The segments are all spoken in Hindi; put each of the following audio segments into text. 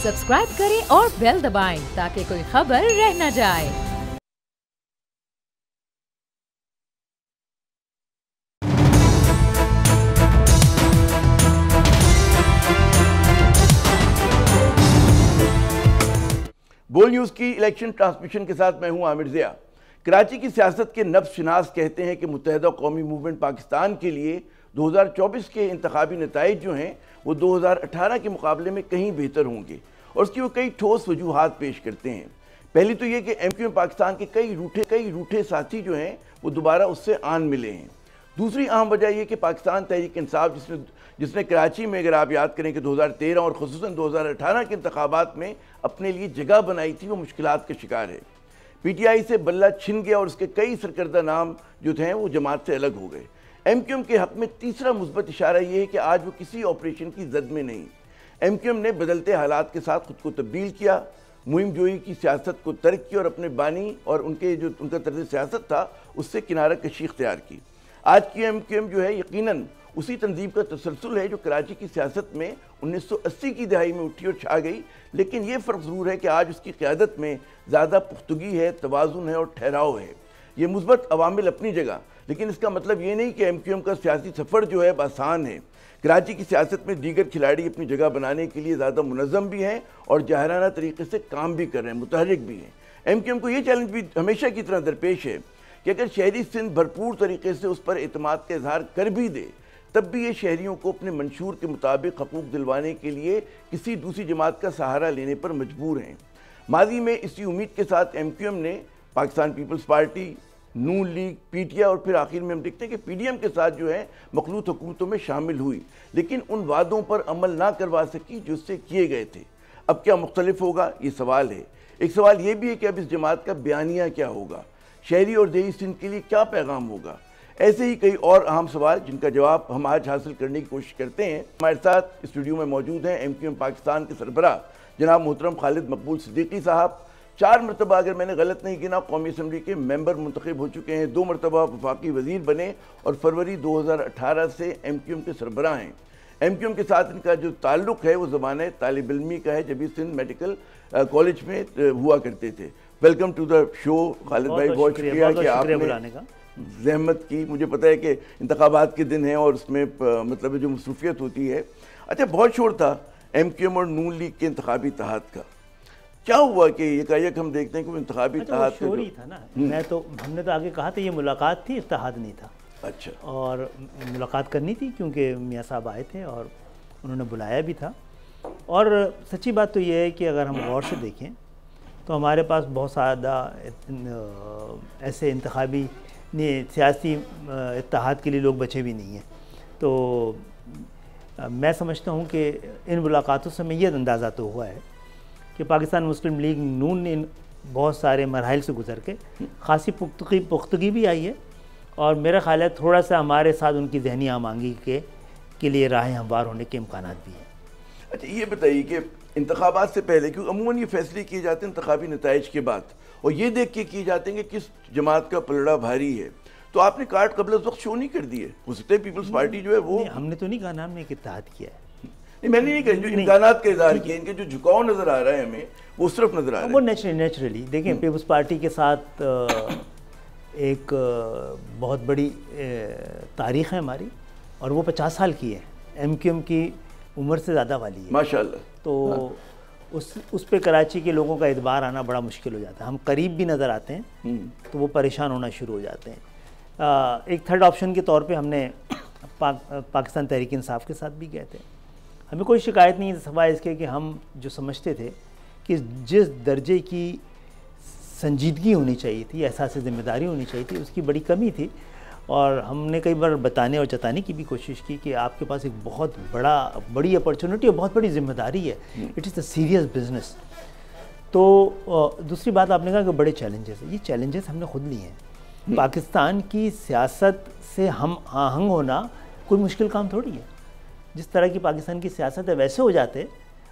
सब्सक्राइब करें और बेल दबाएं ताकि कोई खबर रह न जाए। बोल न्यूज़ की इलेक्शन ट्रांसमिशन के साथ मैं हूं आमिर ज़िया। कराची की सियासत के नब्ज़-शिनास कहते हैं कि मुत्तहिदा कौमी मूवमेंट पाकिस्तान के लिए 2024 के इंतखाबी नताइज जो हैं वो 2018 के मुकाबले में कहीं बेहतर होंगे और उसकी वो कई ठोस वजूहात पेश करते हैं। पहली तो ये कि MQM पाकिस्तान के कई रूठे साथी जो हैं वो दोबारा उससे आन मिले हैं। दूसरी अहम वजह यह कि पाकिस्तान तहरीक इंसाफ जिसने कराची में, अगर आप याद करें कि 2013 और ख़ुसूसन 2018 के इंतखाबात में अपने लिए जगह बनाई थी, वो मुश्किलात के शिकार है। PTI से बल्ला छिन गया और उसके कई सरकर्दा नाम जो थे वो जमात से अलग हो गए। MQM के हक़ में तीसरा मुस्बत इशारा ये है कि आज वो किसी ऑपरेशन की जद में नहीं। MQM ने बदलते हालात के साथ खुद को तब्दील किया, मुहिम जोई की सियासत को तर्क किया और अपने बानी और उनका तर्ज सियासत था उससे किनारा कशी इख्तियार की। आज की MQM जो है यकीनन उसी तंजीम का तसलसल है जो कराची की सियासत में 1980 की दहाई में उठी और छा गई, लेकिन ये फ़र्क ज़रूर है कि आज उसकी क़यादत में ज़्यादा पुख्तगी है, तवाज़ुन है और ठहराव है। ये मुस्बत अवामिल अपनी जगह, लेकिन इसका मतलब ये नहीं कि MQM का सियासी सफ़र जो है आसान है। कराची की सियासत में दीगर खिलाड़ी अपनी जगह बनाने के लिए ज़्यादा मुनज़्ज़म भी हैं और जाहिराना तरीके से काम भी कर रहे हैं, मुतहरिक भी हैं। MQM को ये चैलेंज भी हमेशा की तरह दरपेश है कि अगर शहरी सिंध भरपूर तरीके से उस पर एतमाद का इजहार कर भी दे, तब भी ये शहरियों को अपने मंशूर के मुताबिक हकूक़ दिलवाने के लिए किसी दूसरी जमात का सहारा लेने पर मजबूर हैं। माजी में इसी उम्मीद के साथ MQM ने पाकिस्तान पीपल्स पार्टी, नून लीग, PTI और फिर आखिर में हम देखते हैं कि PDM के साथ जो है मखलूत हुकूमतों में शामिल हुई, लेकिन उन वादों पर अमल ना करवा सकी जो उससे किए गए थे। अब क्या मुख्तलिफ होगा, ये सवाल है। एक सवाल ये भी है कि अब इस जमात का बयानिया क्या होगा, शहरी और देही सिंध के लिए क्या पैगाम होगा। ऐसे ही कई और अहम सवाल जिनका जवाब हम आज हासिल करने की कोशिश करते हैं। हमारे साथ स्टूडियो में मौजूद हैं MQM पाकिस्तान के सरबराह जनाब मोहतरम खालिद मकबूल सिद्दीकी साहब। 4 मरतबा, अगर मैंने गलत नहीं गिना, कौमी असम्बली के मेंबर मुंतखब हो चुके हैं, 2 मरतबा वफाकी वजीर बने और फरवरी 2018 से MQM के सरबराह हैं। MQM के साथ इनका जो ताल्लुक़ है वो ज़माने तालिब इल्मी का है जब सिंध मेडिकल कॉलेज में हुआ करते थे। Welcome to the show Khalid भाई, बहुत शुक्रिया कि आपने ज़हमत की। मुझे पता है कि इंतखाबात के दिन हैं और उसमें मतलब जो मसरूफियत होती है। अच्छा, बहुत शोर था MQM और नून लीग के इंतखाबी इत्तेहाद का। क्या हुआ कि एकाएक हम देखते हैं कि वो इंतखाबी इत्तेहाद शोर ही था ना। हमने तो आगे कहा था ये मुलाकात थी, इत्तेहाद नहीं था। अच्छा, और मुलाकात करनी थी क्योंकि मियाँ साहब आए थे और उन्होंने बुलाया भी था। और सच्ची बात तो ये है कि अगर हम गौर से देखें तो हमारे पास बहुत ज़्यादा ऐसे इंतखाबी सियासी इत्तेहाद के लिए लोग बचे भी नहीं हैं। तो मैं समझता हूँ कि इन मुलाकातों से हमें यह अंदाज़ा तो हुआ है कि पाकिस्तान मुस्लिम लीग नून ने बहुत सारे मरहल से गुजर के खासी पुख्तगी भी आई है और मेरा ख्याल है थोड़ा सा हमारे साथ उनकी जहनी आमांगी के लिए राहें हमवार होने के इम्कानात भी हैं। अच्छा, ये बताइए कि इंतखाबात से पहले, क्योंकि अमूमन ये फैसले किए जाते हैं इंतखाबी नताइज के बाद और ये देख के किए जाते हैं कि किस जमात का पलड़ा भारी है, तो आपने कार्ड कबल उस वक्त शो नहीं कर दिए। हो सकता है पीपल्स पार्टी जो है वो, हमने तो नहीं कहा ना, हमने एक इत्तेहाद किया है। नहीं, मैंने नहीं कहा, जो इम्कानात का इज़हार किया, इनके जो झुकाव नज़र आ रहा है हमें वो सिर्फ नज़र आ रहा है। वो नेचुरली देखें, पीपल्स पार्टी के साथ एक बहुत बड़ी तारीख़ है हमारी और वो 50 साल की है। MQM की उम्र से ज़्यादा वाली है माशाल्लाह। तो उस पे कराची के लोगों का एतबार आना बड़ा मुश्किल हो जाता है। हम करीब भी नज़र आते हैं तो वो परेशान होना शुरू हो जाते हैं। एक थर्ड ऑप्शन के तौर पे हमने पाकिस्तान तहरीक इंसाफ के साथ भी गए थे। हमें कोई शिकायत नहीं है सवाए इसके कि हम जो समझते थे कि जिस दर्जे की संजीदगी होनी चाहिए थी, एहसास ज़िम्मेदारी होनी चाहिए थी, उसकी बड़ी कमी थी। और हमने कई बार बताने और जताने की भी कोशिश की कि आपके पास एक बहुत बड़ी अपॉर्चुनिटी और बहुत बड़ी जिम्मेदारी है। It is the serious business. तो दूसरी बात आपने कहा कि बड़े चैलेंजेस हैं, ये चैलेंजेस हमने खुद लिए हैं। पाकिस्तान की सियासत से हम आहंग होना कोई मुश्किल काम थोड़ी है। जिस तरह की पाकिस्तान की सियासत है वैसे हो जाते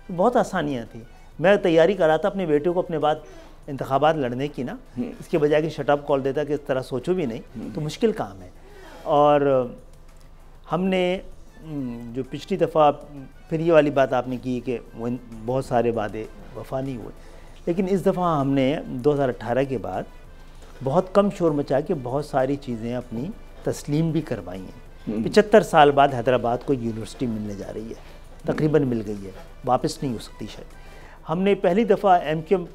तो बहुत आसानियाँ थी। मैं तैयारी कर रहा था अपने बेटे को अपने बाद इंतखाबात लड़ने की ना, इसके बजाय कि शटअप कॉल देता कि इस तरह सोचो भी नहीं, तो मुश्किल काम है। और हमने जो पिछली दफ़ा फिर ये वाली बात आपने की कि वो बहुत सारे वादे वफा नहीं हुए, लेकिन इस दफ़ा हमने 2018 के बाद बहुत कम शोर मचा के बहुत सारी चीज़ें अपनी तस्लीम भी करवाई हैं। 75 साल बाद हैदराबाद को यूनिवर्सिटी मिलने जा रही है, तकरीबन मिल गई है, वापस नहीं हो सकती शायद। हमने पहली दफ़ा MQM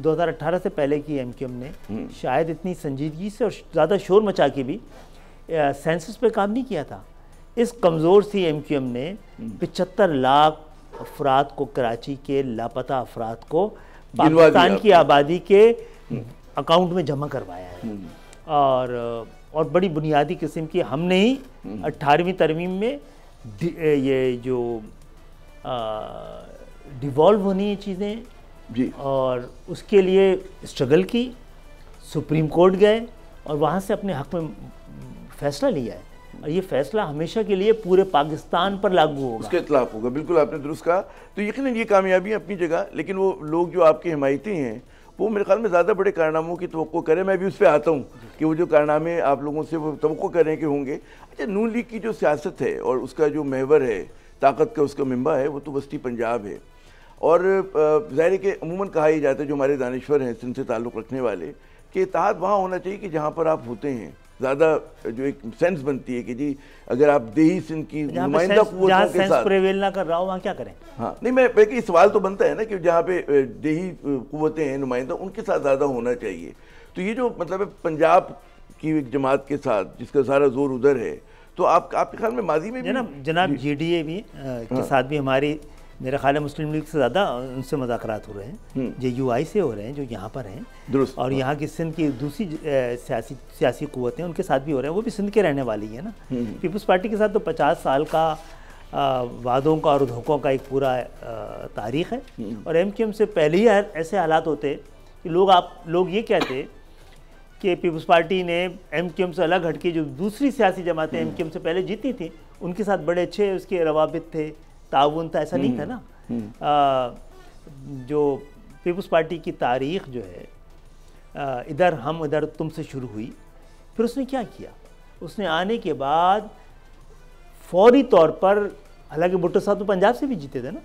2018 से पहले की MQM ने शायद इतनी संजीदगी से और ज़्यादा शोर मचा के भी सेंसस पे काम नहीं किया था। इस कमज़ोर सी MQM ने 75 लाख अफराद को, कराची के लापता अफराद को पाकिस्तान की आबादी के अकाउंट में जमा करवाया है। और बड़ी बुनियादी किस्म की हमने ही 18वीं तरमीम में ये जो डिवॉल्व होनी है चीज़ें जी, और उसके लिए स्ट्रगल की, सुप्रीम कोर्ट गए और वहाँ से अपने हक़ में फ़ैसला लिया है, और ये फ़ैसला हमेशा के लिए पूरे पाकिस्तान पर लागू होगा, उसके खिलाफ होगा। बिल्कुल आपने दुरुस्त कहा। तो यकीनन ये कामयाबी अपनी जगह, लेकिन वो लोग जो आपके हिमायती हैं वो मेरे ख्याल में ज़्यादा बड़े कारनामों की तवक्को करें। मैं भी उस पर आता हूँ कि वो जो कारनामे आप लोगों से वो तवक्को करें कि होंगे। अच्छा, नून लीग की जो सियासत है और उसका जो महवर है, ताकत का उसका मिंबा है, वो तो वस्ती पंजाब है। और ज़ाहिर है कि अमूमन कहा ही जाता है, जो हमारे दानिश्वर हैं सिंध से ताल्लुक़ रखने वाले, कि इत्तेहाद वहाँ होना चाहिए कि जहाँ पर आप होते हैं। ज़्यादा जो एक सेंस बनती है कि जी अगर आप देही सिंध की नुमाइंदा कुव्वतों के साथ प्रेवेल ना कर रहा हो वहाँ क्या करें। हाँ, नहीं, मैं कि सवाल तो बनता है ना कि जहाँ पे देही कुव्वतें हैं नुमाइंदा, उनके साथ ज़्यादा होना चाहिए। तो ये जो मतलब है पंजाब की एक जमात के साथ जिसका सारा जोर उधर है, तो आपके ख्याल में माजी में भी जनाब GDA भी के साथ भी हमारी, मेरा ख्याल है मुस्लिम लीग से ज़्यादा उनसे मुज़ाकरात हो रहे हैं, JUI से हो रहे हैं जो यहाँ पर हैं, और यहाँ की सिंध की दूसरी सियासी कुव्वतें उनके साथ भी हो रहे हैं, वो भी सिंध के रहने वाली है ना। पीपल्स पार्टी के साथ तो 50 साल का वादों का और धोखों का एक पूरा तारीख़ है। और MQM से पहले ही ऐसे हालात होते कि लोग ये कहते कि पीपल्स पार्टी ने MQM से अलग हटके जो दूसरी सियासी जमातें MQM से पहले जीती थी उनके साथ बड़े अच्छे उसके रवाबित थे, ताउन था, ऐसा नहीं था ना। जो पीपल्स पार्टी की तारीख़ जो है इधर हम इधर तुम से शुरू हुई, फिर उसने क्या किया, उसने आने के बाद फौरी तौर पर, हालांकि भुट्टो साहब तो पंजाब से भी जीते थे ना,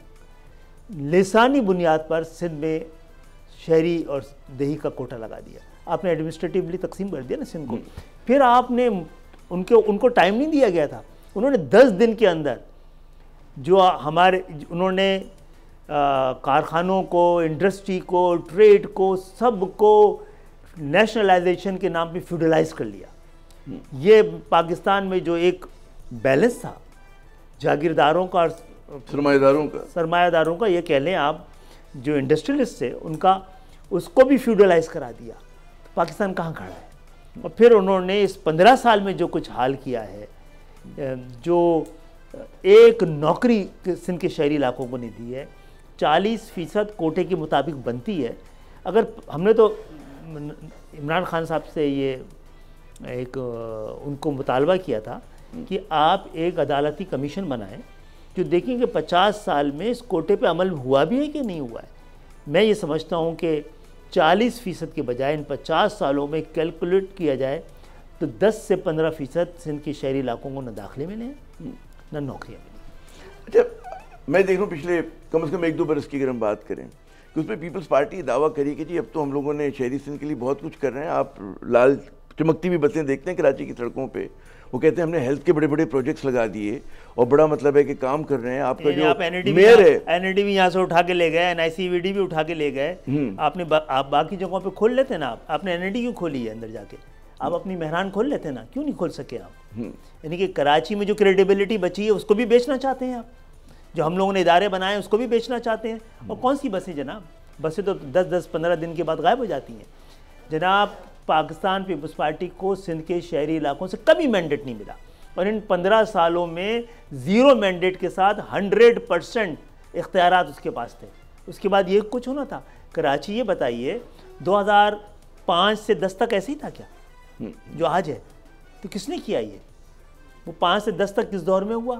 लिसानी बुनियाद पर सिंध में शहरी और देही का कोटा लगा दिया। आपने एडमिनिस्ट्रेटिवली तकसीम कर दिया ना सिंध को। फिर आपने उनको टाइम नहीं दिया गया था, उन्होंने 10 दिन के अंदर जो उन्होंने कारखानों को, इंडस्ट्री को, ट्रेड को, सब को नेशनलाइजेशन के नाम पे फ्यूडलाइज कर लिया। ये पाकिस्तान में जो एक बैलेंस था जागीरदारों का और सरमायादारों का, ये कह लें आप, जो इंडस्ट्रियलिस्ट थे उनका, उसको भी फ्यूडलाइज करा दिया। तो पाकिस्तान कहाँ खड़ा है। और फिर उन्होंने इस 15 साल में जो कुछ हाल किया है, जो एक नौकरी सिंध के शहरी इलाकों को नहीं दी है, 40% कोटे के मुताबिक बनती है। अगर हमने तो इमरान खान साहब से ये एक उनको मुतालबा किया था कि आप एक अदालती कमीशन बनाएं जो देखेंगे 50 साल में इस कोटे पे अमल हुआ भी है कि नहीं हुआ है। मैं ये समझता हूँ कि 40% के बजाय इन 50 सालों में कैलकुलेट किया जाए तो 10 से 15% सिंध के शहरी इलाकों को न दाखिले मिले हैं न नौकरियाँ मिली। अच्छा, मैं देख रहा हूँ पिछले कम से कम 1-2 बरस की अगर हम बात करें कि उसमें पीपल्स पार्टी दावा करी कि जी अब तो हम लोगों ने शहरी सिंध के लिए बहुत कुछ कर रहे हैं। आप लाल चमकती हुई बसें देखते हैं कराची की सड़कों पे, वो कहते हैं हमने हेल्थ के बड़े बड़े प्रोजेक्ट्स लगा दिए और बड़ा मतलब है कि काम कर रहे हैं। आपका जो मेयर है NID भी यहाँ से उठा के ले गए, NICVD भी उठा के ले गए। आपने आप बाकी जगहों पे खोल लेते ना, आपने NID क्यों खोली है अंदर जाके? आप अपनी मेहरान खोल लेते ना, क्यों नहीं खोल सके आप? यानी कि कराची में जो क्रेडिबिलिटी बची है उसको भी बेचना चाहते हैं आप, जो हम लोगों ने इदारे बनाए उसको भी बेचना चाहते हैं। और कौन सी बसें जनाब, बसें तो 10-15 दिन के बाद गायब हो जाती हैं जनाब। पाकिस्तान पीपल्स पार्टी को सिंध के शहरी इलाकों से कभी मैंडेट नहीं मिला और इन 15 सालों में 0 मैंडेट के साथ 100% इख्तियारात उसके पास थे। उसके बाद ये कुछ होना था। कराची, ये बताइए 2005 से 10 तक ऐसे ही था क्या जो आज है? तो किसने किया ये? वो 5 से 10 तक किस दौर में हुआ,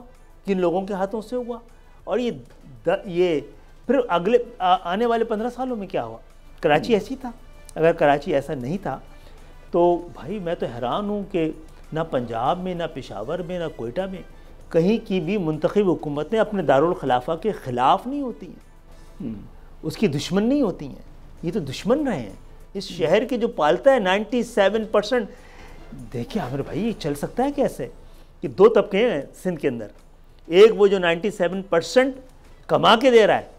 किन लोगों के हाथों से हुआ? और ये फिर अगले आने वाले 15 सालों में क्या हुआ? कराची ऐसी था। अगर कराची ऐसा नहीं था तो भाई मैं तो हैरान हूँ कि ना पंजाब में, ना पेशावर में, ना कोयटा में कहीं की भी मुंतखब हुकूमतें अपने दारुल खिलाफा के ख़िलाफ़ नहीं होती हैं, उसकी दुश्मन नहीं होती हैं। ये तो दुश्मन रहे हैं इस शहर के, जो पालता है 97%। देखिए आमिर भाई, ये चल सकता है कैसे कि दो तबके हैं सिंध के अंदर, एक वो जो 97% कमा के दे रहा है,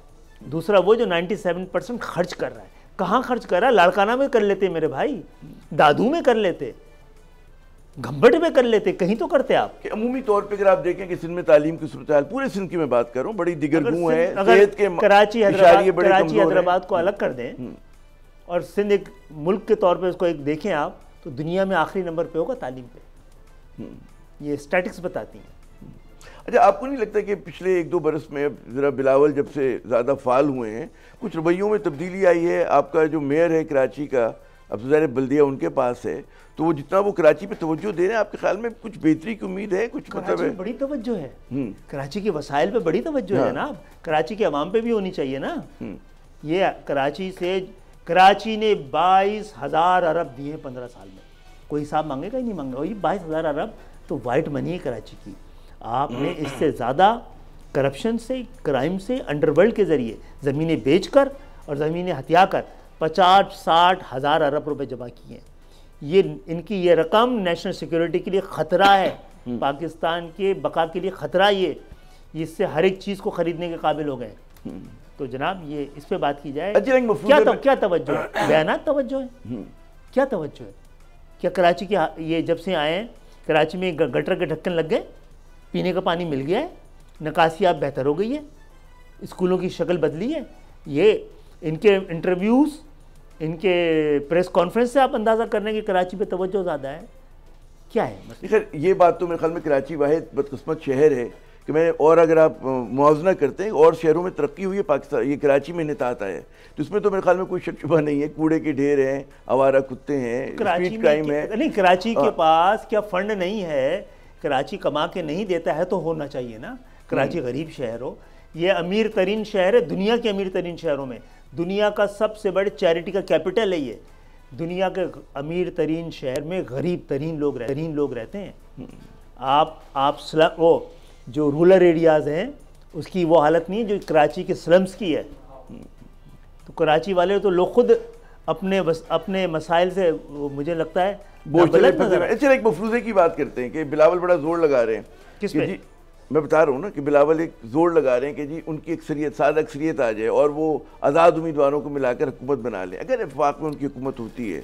दूसरा वो जो 97% खर्च कर रहा है। कहाँ खर्च कर रहा है? लाड़काना में कर लेते मेरे भाई, दादू में कर लेते, घंबट में कर लेते, कहीं तो करते आप। कि अमूमी तौर पे अगर आप देखें कि सिंध में तालीम की सूरत हाल, पूरे सिंध की मैं बात कर रहा हूँ, बड़ी दिगरगू है। सेहत के कराची हैदराबाद को अलग कर दें और सिंध एक मुल्क के तौर पे उसको एक देखें आप, तो दुनिया में आखिरी नंबर पे होगा तालीम पे। ये स्टैटिक्स बताती हैं। अच्छा, आपको नहीं लगता कि पिछले 1-2 बरस में ज़रा बिलावल जब से ज़्यादा फाल हुए हैं, कुछ रवैयों में तब्दीली आई है? आपका जो मेयर है कराची का, अफसर बल्दिया उनके पास है, तो वो जितना वो कराची पे तवज्जो दे रहे हैं, आपके ख्याल में कुछ बेहतरी की उम्मीद है? कुछ मतलब है बड़ी तवज्जो है, कराची के वसाइल पे बड़ी तवज्जो है ना, कराची के अवाम पे भी होनी चाहिए ना। ये कराची ने 22,000 अरब दिए 15 साल में, कोई हिसाब मांगेगा ही नहीं मांगेगा। और ये 22,000 अरब तो वाइट मनी है कराची की। आपने इससे ज़्यादा करप्शन से, क्राइम से, अंडरवर्ल्ड के ज़रिए ज़मीनें बेचकर और ज़मीनें हथिया कर 50-60 हज़ार अरब रुपए जमा किए हैं। ये इनकी ये रकम नेशनल सिक्योरिटी के लिए ख़तरा है, पाकिस्तान के बका के लिए ख़तरा। ये इससे हर एक चीज़ को ख़रीदने के काबिल हो गए। तो जनाब ये इस पे बात की जाए, क्या तवज्जो है? बयानात तवज्जो है, क्या तवज्जो है? क्या कराची के ये जब से आए हैं कराची में गटर के ढक्कन लग गए, पीने का पानी मिल गया है, निकासियात बेहतर हो गई है, स्कूलों की शक्ल बदली है? ये इनके इंटरव्यूज़, इनके प्रेस कॉन्फ्रेंस से आप अंदाज़ा करने की कराची पे तवज्जो ज़्यादा है। क्या है खैर, ये बात तो मेरे ख्याल में कराची वाहिद बदकिस्मत शहर है कि मैं, और अगर आप मुआवजा करते हैं और शहरों में तरक्की हुई है पाकिस्तान, ये कराची में नितात है, तो इसमें तो मेरे ख्याल में कोई शक शुबा नहीं है। कूड़े के ढेर हैं, आवारा कुत्ते हैं, स्ट्रीट क्राइम है। नहीं, कराची के पास क्या फंड नहीं है? कराची कमा के नहीं देता है तो होना चाहिए ना। कराची गरीब शहर हो, ये अमीर तरीन शहर है, दुनिया के अमीर तरीन शहरों में, दुनिया का सबसे बड़े चैरिटी का कैपिटल है ये। दुनिया के अमीर तरीन शहर में गरीब तरीन लोग रहते हैं। आप वो जो रूरल एरियाज़ हैं उसकी वो हालत नहीं है जो कराची के स्लम्स की है। तो कराची वाले तो लोग खुद अपने मसाइल से मुझे लगता है अच्छा, एक मफरूज़े की बात करते हैं कि बिलावल बड़ा जोर लगा रहे हैं। किस पे? जी, मैं बता रहा हूँ ना कि बिलावल एक जोर लगा रहे हैं कि जी उनकी सादा अक्सरियत आ जाए और वो आज़ाद उम्मीदवारों को मिलाकर हुकूमत बना लें। अगर इत्तेफाक में उनकी हुकूमत होती है,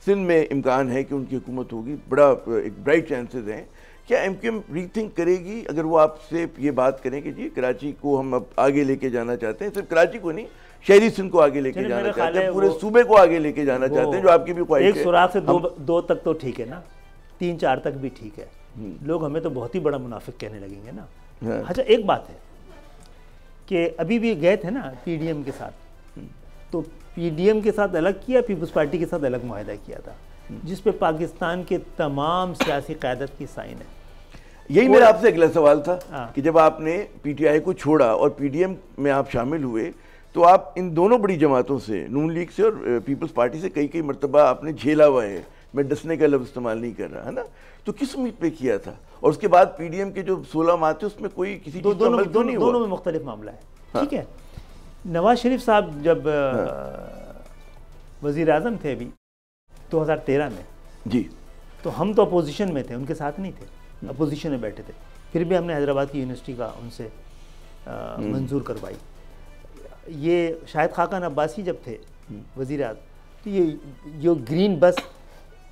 सिंध में इम्कान है कि उनकी हुकूमत होगी, बड़ा एक ब्राइट चांसेस हैं। क्या MQM रीथिंक करेगी अगर वो आपसे ये बात करें कि जी कराची को हम अब आगे लेके जाना चाहते हैं, सिर्फ कराची को नहीं, शहरी सिंध को आगे लेके जाना चाहते हैं, पूरे सूबे को आगे लेके जाना चाहते हैं, जो आपकी भी ख्वाहिश है। एक सुराग से दो तक तो ठीक है ना, 3-4 तक भी ठीक है। लोग हमें तो बहुत ही बड़ा मुनाफिक कहने लगेंगे ना। अच्छा, एक बात है कि अभी भी गए थे ना PDM के साथ, तो PDM के साथ अलग किया, पीपल्स पार्टी के साथ अलग मुआहदा किया था, जिस पे पाकिस्तान के तमाम सियासी क़यादत की साइन है। यही मेरा आपसे अगला सवाल था कि जब आपने PTI को छोड़ा और PDM में आप शामिल हुए, तो आप इन दोनों बड़ी जमातों से, नून लीग से और पीपल्स पार्टी से कई मरतबा आपने झेला हुआ है। मैं डसने का लफ्ज़ इस्तेमाल नहीं कर रहा है ना। तो किस उम्मीद पे किया था? और उसके बाद PDM के जो 16 माह थे उसमें कोई किसी दोनों में मुख्तलिफ मामला है। ठीक है, नवाज शरीफ साहब जब वज़ीर आज़म थे अभी 2013 में जी, तो हम तो अपोजिशन में थे, उनके साथ नहीं थे, अपोजिशन में बैठे थे, फिर भी हमने हैदराबाद की यूनिवर्सिटी का उनसे मंजूर करवाई। ये शाहिद खाकान अब्बासी जब थे वज़ीर आज़म, तो ये जो ग्रीन बस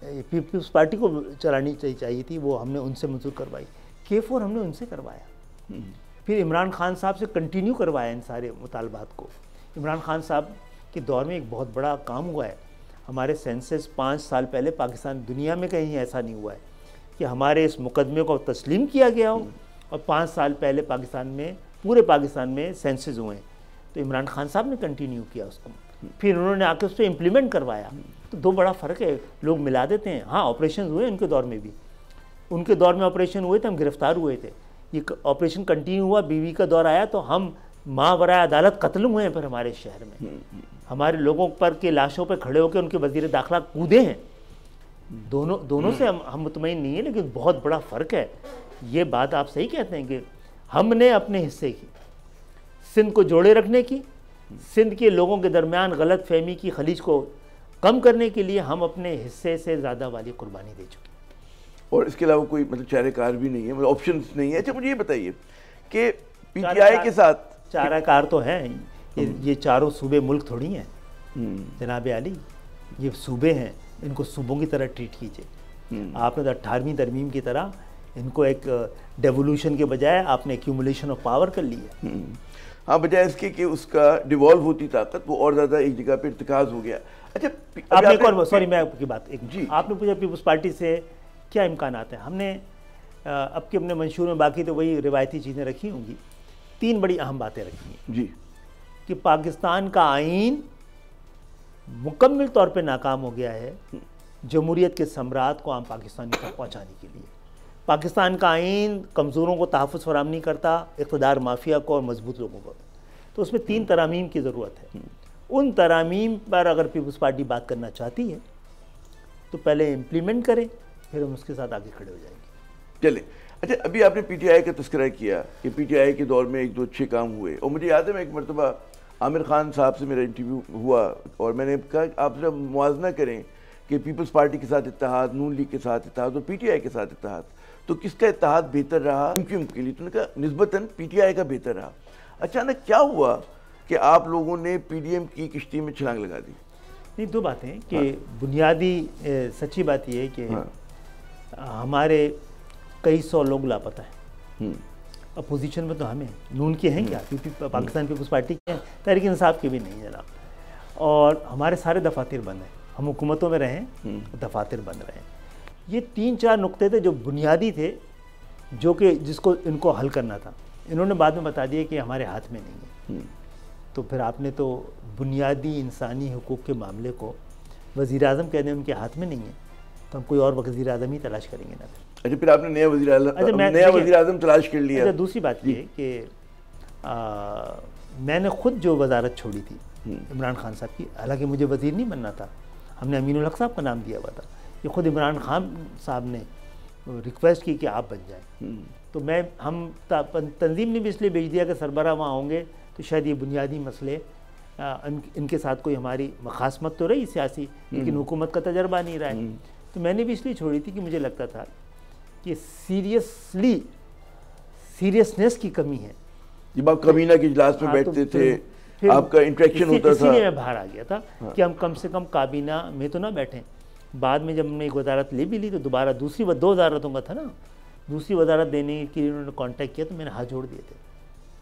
पीपल्स पार्टी को चलानी चाहिए थी, वो हमने उनसे मंजूर करवाई। K4 हमने उनसे करवाया, फिर इमरान खान साहब से कंटिन्यू करवाया इन सारे मुतालबात को। इमरान खान साहब के दौर में एक बहुत बड़ा काम हुआ है। हमारे सेंसस 5 साल पहले पाकिस्तान, दुनिया में कहीं ऐसा नहीं हुआ है कि हमारे इस मुकदमे को तस्लीम किया गया हो और 5 साल पहले पाकिस्तान में, पूरे पाकिस्तान में सेंसस हुए हैं। तो इमरान खान साहब ने कंटिन्यू किया उसको, फिर उन्होंने आके उस पर इम्प्लीमेंट करवाया। तो दो बड़ा फ़र्क है, लोग मिला देते हैं। हाँ, ऑपरेशन हुए उनके दौर में भी, उनके दौर में ऑपरेशन हुए थे, हम गिरफ्तार हुए थे। ये ऑपरेशन कंटिन्यू हुआ, बीवी का दौर आया तो हम मावराए अदालत कत्ल हुए हैं। फिर हमारे शहर में हमारे लोगों पर के लाशों पर खड़े होकर उनके वज़ीर दाखिला कूदे हैं। दोनों से हम मुतमईन नहीं है, लेकिन बहुत बड़ा फ़र्क है ये बात आप सही कहते हैं कि हमने अपने हिस्से की, सिंध को जोड़े रखने की, सिंध के लोगों के दरमियान गलत फहमी की खलीज को कम करने के लिए हम अपने हिस्से से ज़्यादा वाली कुर्बानी दे चुके हैं। और इसके अलावा कोई मतलब चाराकार भी नहीं है, मतलब ऑप्शंस नहीं है। अच्छा मुझे ये बताइए कि पीटीआई के साथ चाराकार तो हैं, ये चारों सूबे मुल्क थोड़ी हैं जनाब आली, ये सूबे हैं, इनको सूबों की तरह ट्रीट कीजिए। आपने तो 18वीं तरमीम की तरह इनको एक डेवोल्यूशन के बजाय आपने एक्यूमुलेशन ऑफ पावर कर ली है। हाँ, बजाय इसके कि उसका डिवॉल्व होती ताकत वो और ज़्यादा एक जगह पे इर्तिकाज हो गया। अच्छा आपने एक और, सॉरी मैं आपकी बात एक जी, आपने पूछा पीपल्स पार्टी से क्या इम्कान आते हैं। हमने अब के अपने मंशूर में बाकी तो वही रिवायती चीज़ें रखी होंगी, 3 बड़ी अहम बातें रखी हैं जी, कि पाकिस्तान का आइन मुकम्मल तौर पे नाकाम हो गया है जमहूरियत के सम्राट को आम पाकिस्तानी तक पहुँचाने के लिए। पाकिस्तान का आइन कमज़ोरों को तहफ़्फ़ुज़ फराहम नहीं करता, इक़्तिदार माफिया को और मजबूत लोगों को। तो उसमें 3 तरामीम की ज़रूरत है। उन तरामीम पर अगर पीपल्स पार्टी बात करना चाहती है तो पहले इम्प्लीमेंट करें, फिर हम उसके साथ आगे खड़े हो जाएंगे। चले। अच्छा अभी आपने पीटीआई का तस्करा किया कि पीटीआई के दौर में 1-2 अच्छे काम हुए, और मुझे याद है मैं एक मरतबा आमिर खान साहब से मेरा इंटरव्यू हुआ और मैंने कहा कि आप जरा मुआवजा करें कि पीपल्स पार्टी के साथ इत्तेहाद, नून लीग के साथ इत्तेहाद और पीटीआई के साथ इत्तेहाद, तो किसका इत्तेहाद बेहतर रहा एमक्यूएम के लिए? तो उन्होंने कहा निस्बतन पीटीआई का बेहतर रहा। अचानक क्या हुआ कि आप लोगों ने पीडीएम की किश्ती में छलांग लगा दी? नहीं, 2 बातें कि बुनियादी सच्ची बात यह है कि हमारे कई 100 लोग लापता हैं। अपोजिशन में तो हमें नून के हैं क्या, पाकिस्तान पीपल्स पार्टी के हैं, तहरीक इंसाफ के भी नहीं जनाब। और हमारे सारे दफातर बंद हैं, हम हुकूमतों में रहें, दफातर बंद रहे। ये 3-4 नुक्ते थे जो बुनियादी थे, जो कि जिसको इनको हल करना था। इन्होंने बाद में बता दिया कि हमारे हाथ में नहीं है। तो फिर आपने तो बुनियादी इंसानी हुकूक के मामले को वज़ीर आज़म कह दें उनके हाथ में नहीं है, तो हम कोई और वज़ीर आज़म ही तलाश करेंगे ना। अच्छा फिर आपने नया वज़ीर आज़म तलाश कर लिया। अच्छा दूसरी बात ये कि मैंने ख़ुद जो वजारत छोड़ी थी इमरान खान साहब की, हालांकि मुझे वज़ीर नहीं बनना था, हमने अमीनुल हक साहब का नाम दिया हुआ था, ये ख़ुद इमरान खान साहब ने रिक्वेस्ट की कि आप बन जाएं। तो हम तंजीम ने भी इसलिए भेज दिया कि सरबराह वहाँ होंगे तो शायद ये बुनियादी मसले इनके साथ कोई हमारी मखासमत तो रही सियासी, लेकिन हुकूमत का तजर्बा नहीं रहा है। तो मैंने भी इसलिए छोड़ी थी कि मुझे लगता था कि सीरियसनेस की कमी है। जब आप कमीना के इजलास में बैठते थे, आपका इंटरेक्शन होता था, इसीलिए मैं बाहर आ गया था कि हम कम से कम काबीना में तो ना बैठें। बाद में जब हमने एक वजारत ले भी ली तो दोबारा 2 वजारतों का था ना, दूसरी वजारत देने के लिए उन्होंने कॉन्टैक्ट किया तो मैंने हाथ जोड़ दिए थे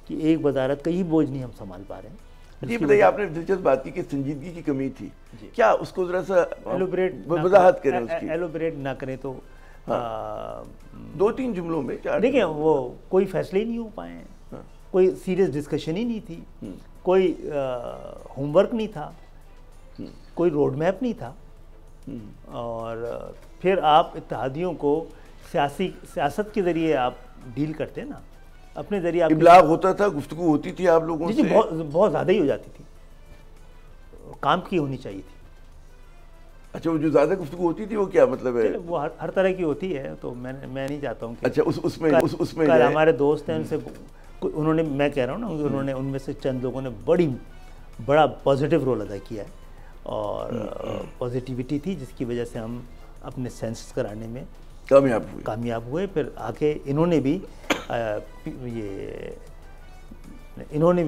कि एक वजारत का ही बोझ नहीं हम संभाल पा रहे हैं। ये बताइए, आपने दिलचस्प बात की कि संजीदगी की कमी थी, क्या उसको जरा सा वजाहत करें उसकी? एलोबरेट ना करें तो 2-3 जुमलों में देखिए, वो कोई फैसले ही नहीं हो पाए हैं, कोई सीरियस डिस्कशन ही नहीं थी, कोई होमवर्क नहीं था, कोई रोड मैप नहीं था। और फिर आप इत्तेहादियों को सियासत के ज़रिए आप डील करते हैं ना, अपने ज़रिए आप इब्लाग होता था, गुफ्तगू होती थी आप लोगों से, बहुत ज़्यादा ही हो जाती थी, काम की होनी चाहिए थी। अच्छा, वो जो ज़्यादा गुफ्तगू होती थी वो क्या मतलब है? वो हर तरह की होती है, तो मैं नहीं चाहता हूँ कि अच्छा उसमें हमारे दोस्त हैं उनसे उन्होंने, मैं कह रहा हूँ ना, उन्होंने उनमें से चंद लोगों ने बड़ा पॉजिटिव रोल अदा किया है और पॉजिटिविटी थी जिसकी वजह से हम अपने सेंसस कराने में कामयाब हुए। फिर आके इन्होंने भी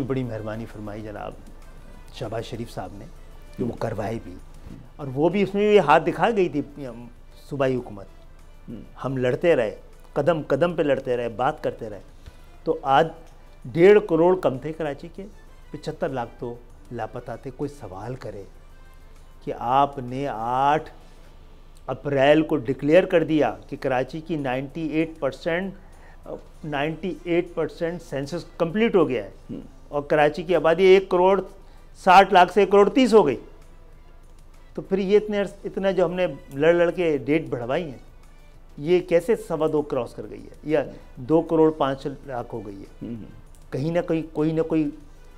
बड़ी मेहरबानी फरमाई जनाब शहबाज शरीफ साहब ने, कि वो करवाई भी, और वो भी उसमें भी हाथ दिखा गई थी सूबाई हुकूमत। हम लड़ते रहे, कदम कदम पे लड़ते रहे, बात करते रहे। तो आज 1.5 करोड़ कम थे कराची के, 75 लाख तो लापता थे। कोई सवाल करे कि आपने 8 अप्रैल को डिक्लेयर कर दिया कि कराची की 98% सेंसस कंप्लीट हो गया है और कराची की आबादी 1 करोड़ 60 लाख से 1 करोड़ 30 हो गई, तो फिर ये इतना जो हमने लड़ के डेट बढ़वाई है, ये कैसे 2.25 क्रॉस कर गई है या 2 करोड़ 5 लाख हो गई है? कहीं ना कहीं कोई ना कोई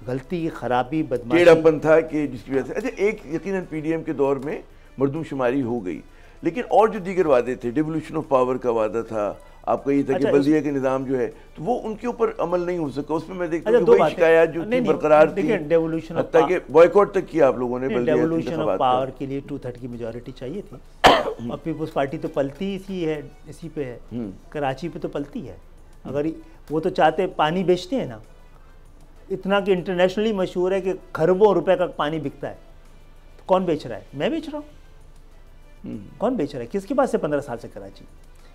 गलती, खराबी, बदमाशी था कि जिसकी वजह से। अच्छा, एक यकीनन पीडीएम के दौर में मरदूमशुमारी हो गई, लेकिन और जो दीगर वादे थे, डिवोल्यूशन ऑफ पावर का वादा था, आपका ये था कि अच्छा, बल्दिया के निज़ाम जो है तो वो उनके ऊपर अमल नहीं हो सका। उसमें मैं देखता अच्छा, हूँ दो वही बातें। शिकायत जो थी बरकरार थी, डेवोल्यूशन ऑफ हत्ता कि बॉयकॉट तक किया आप लोगों ने डेवोल्यूशन ऑफ पावर के लिए 2/3 की मेजोरिटी चाहिए थी। और पीपल्स पार्टी तो पलती इसी पे है, कराची पे तो पलती है। अगर वो तो चाहते पानी बेचते हैं ना, इतना कि इंटरनेशनली मशहूर है कि खरबों रुपए का पानी बिकता है, तो कौन बेच रहा है? मैं बेच रहा हूँ। कौन बेच रहा है? किसके पास है 15 साल से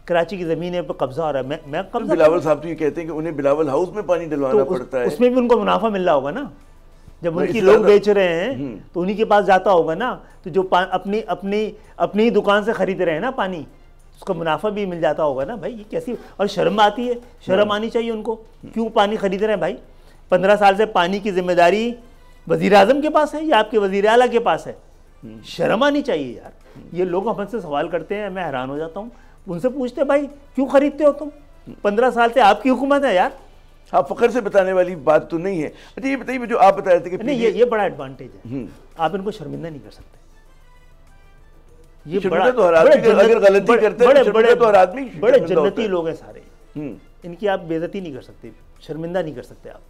कराची की ज़मीन पर कब्जा हो रहा है? मैं कब्जा। बिलावल साहब तो ये कहते हैं कि उन्हें बिलावल हाउस में पानी डलवाना पड़ता है। उसमें भी उनको मुनाफा मिल रहा होगा ना, जब उनकी लोग बेच रहे हैं तो उन्हीं के पास जाता होगा ना। तो जो अपनी दुकान से खरीद रहे हैं ना पानी, उसका मुनाफा भी मिल जाता होगा ना भाई। ये कैसी, और शर्म आती है, शर्म आनी चाहिए उनको। क्यों पानी खरीद रहे हैं भाई? 15 साल से पानी की जिम्मेदारी वजीर आजम के पास है या आपके वजीर आला के पास है? शर्म आनी चाहिए यार। ये लोग हमसे सवाल करते हैं, मैं हैरान हो जाता हूँ। उनसे पूछते भाई क्यों खरीदते हो तुम? 15 साल से आपकी हुकूमत है यार। हाँ, फखर से बताने वाली बात तो नहीं है। अच्छा ये बताइए, जो आप बता रहे थे कि नहीं, ये बड़ा एडवांटेज है। आप इनको शर्मिंदा नहीं कर सकते। ये बड़ा तो हर आदमी अगर गलती करते हैं तो हर आदमी बड़े जन्नती लोग हैं सारे। इनकी आप बेइज्जती नहीं कर सकते, शर्मिंदा नहीं कर सकते आप।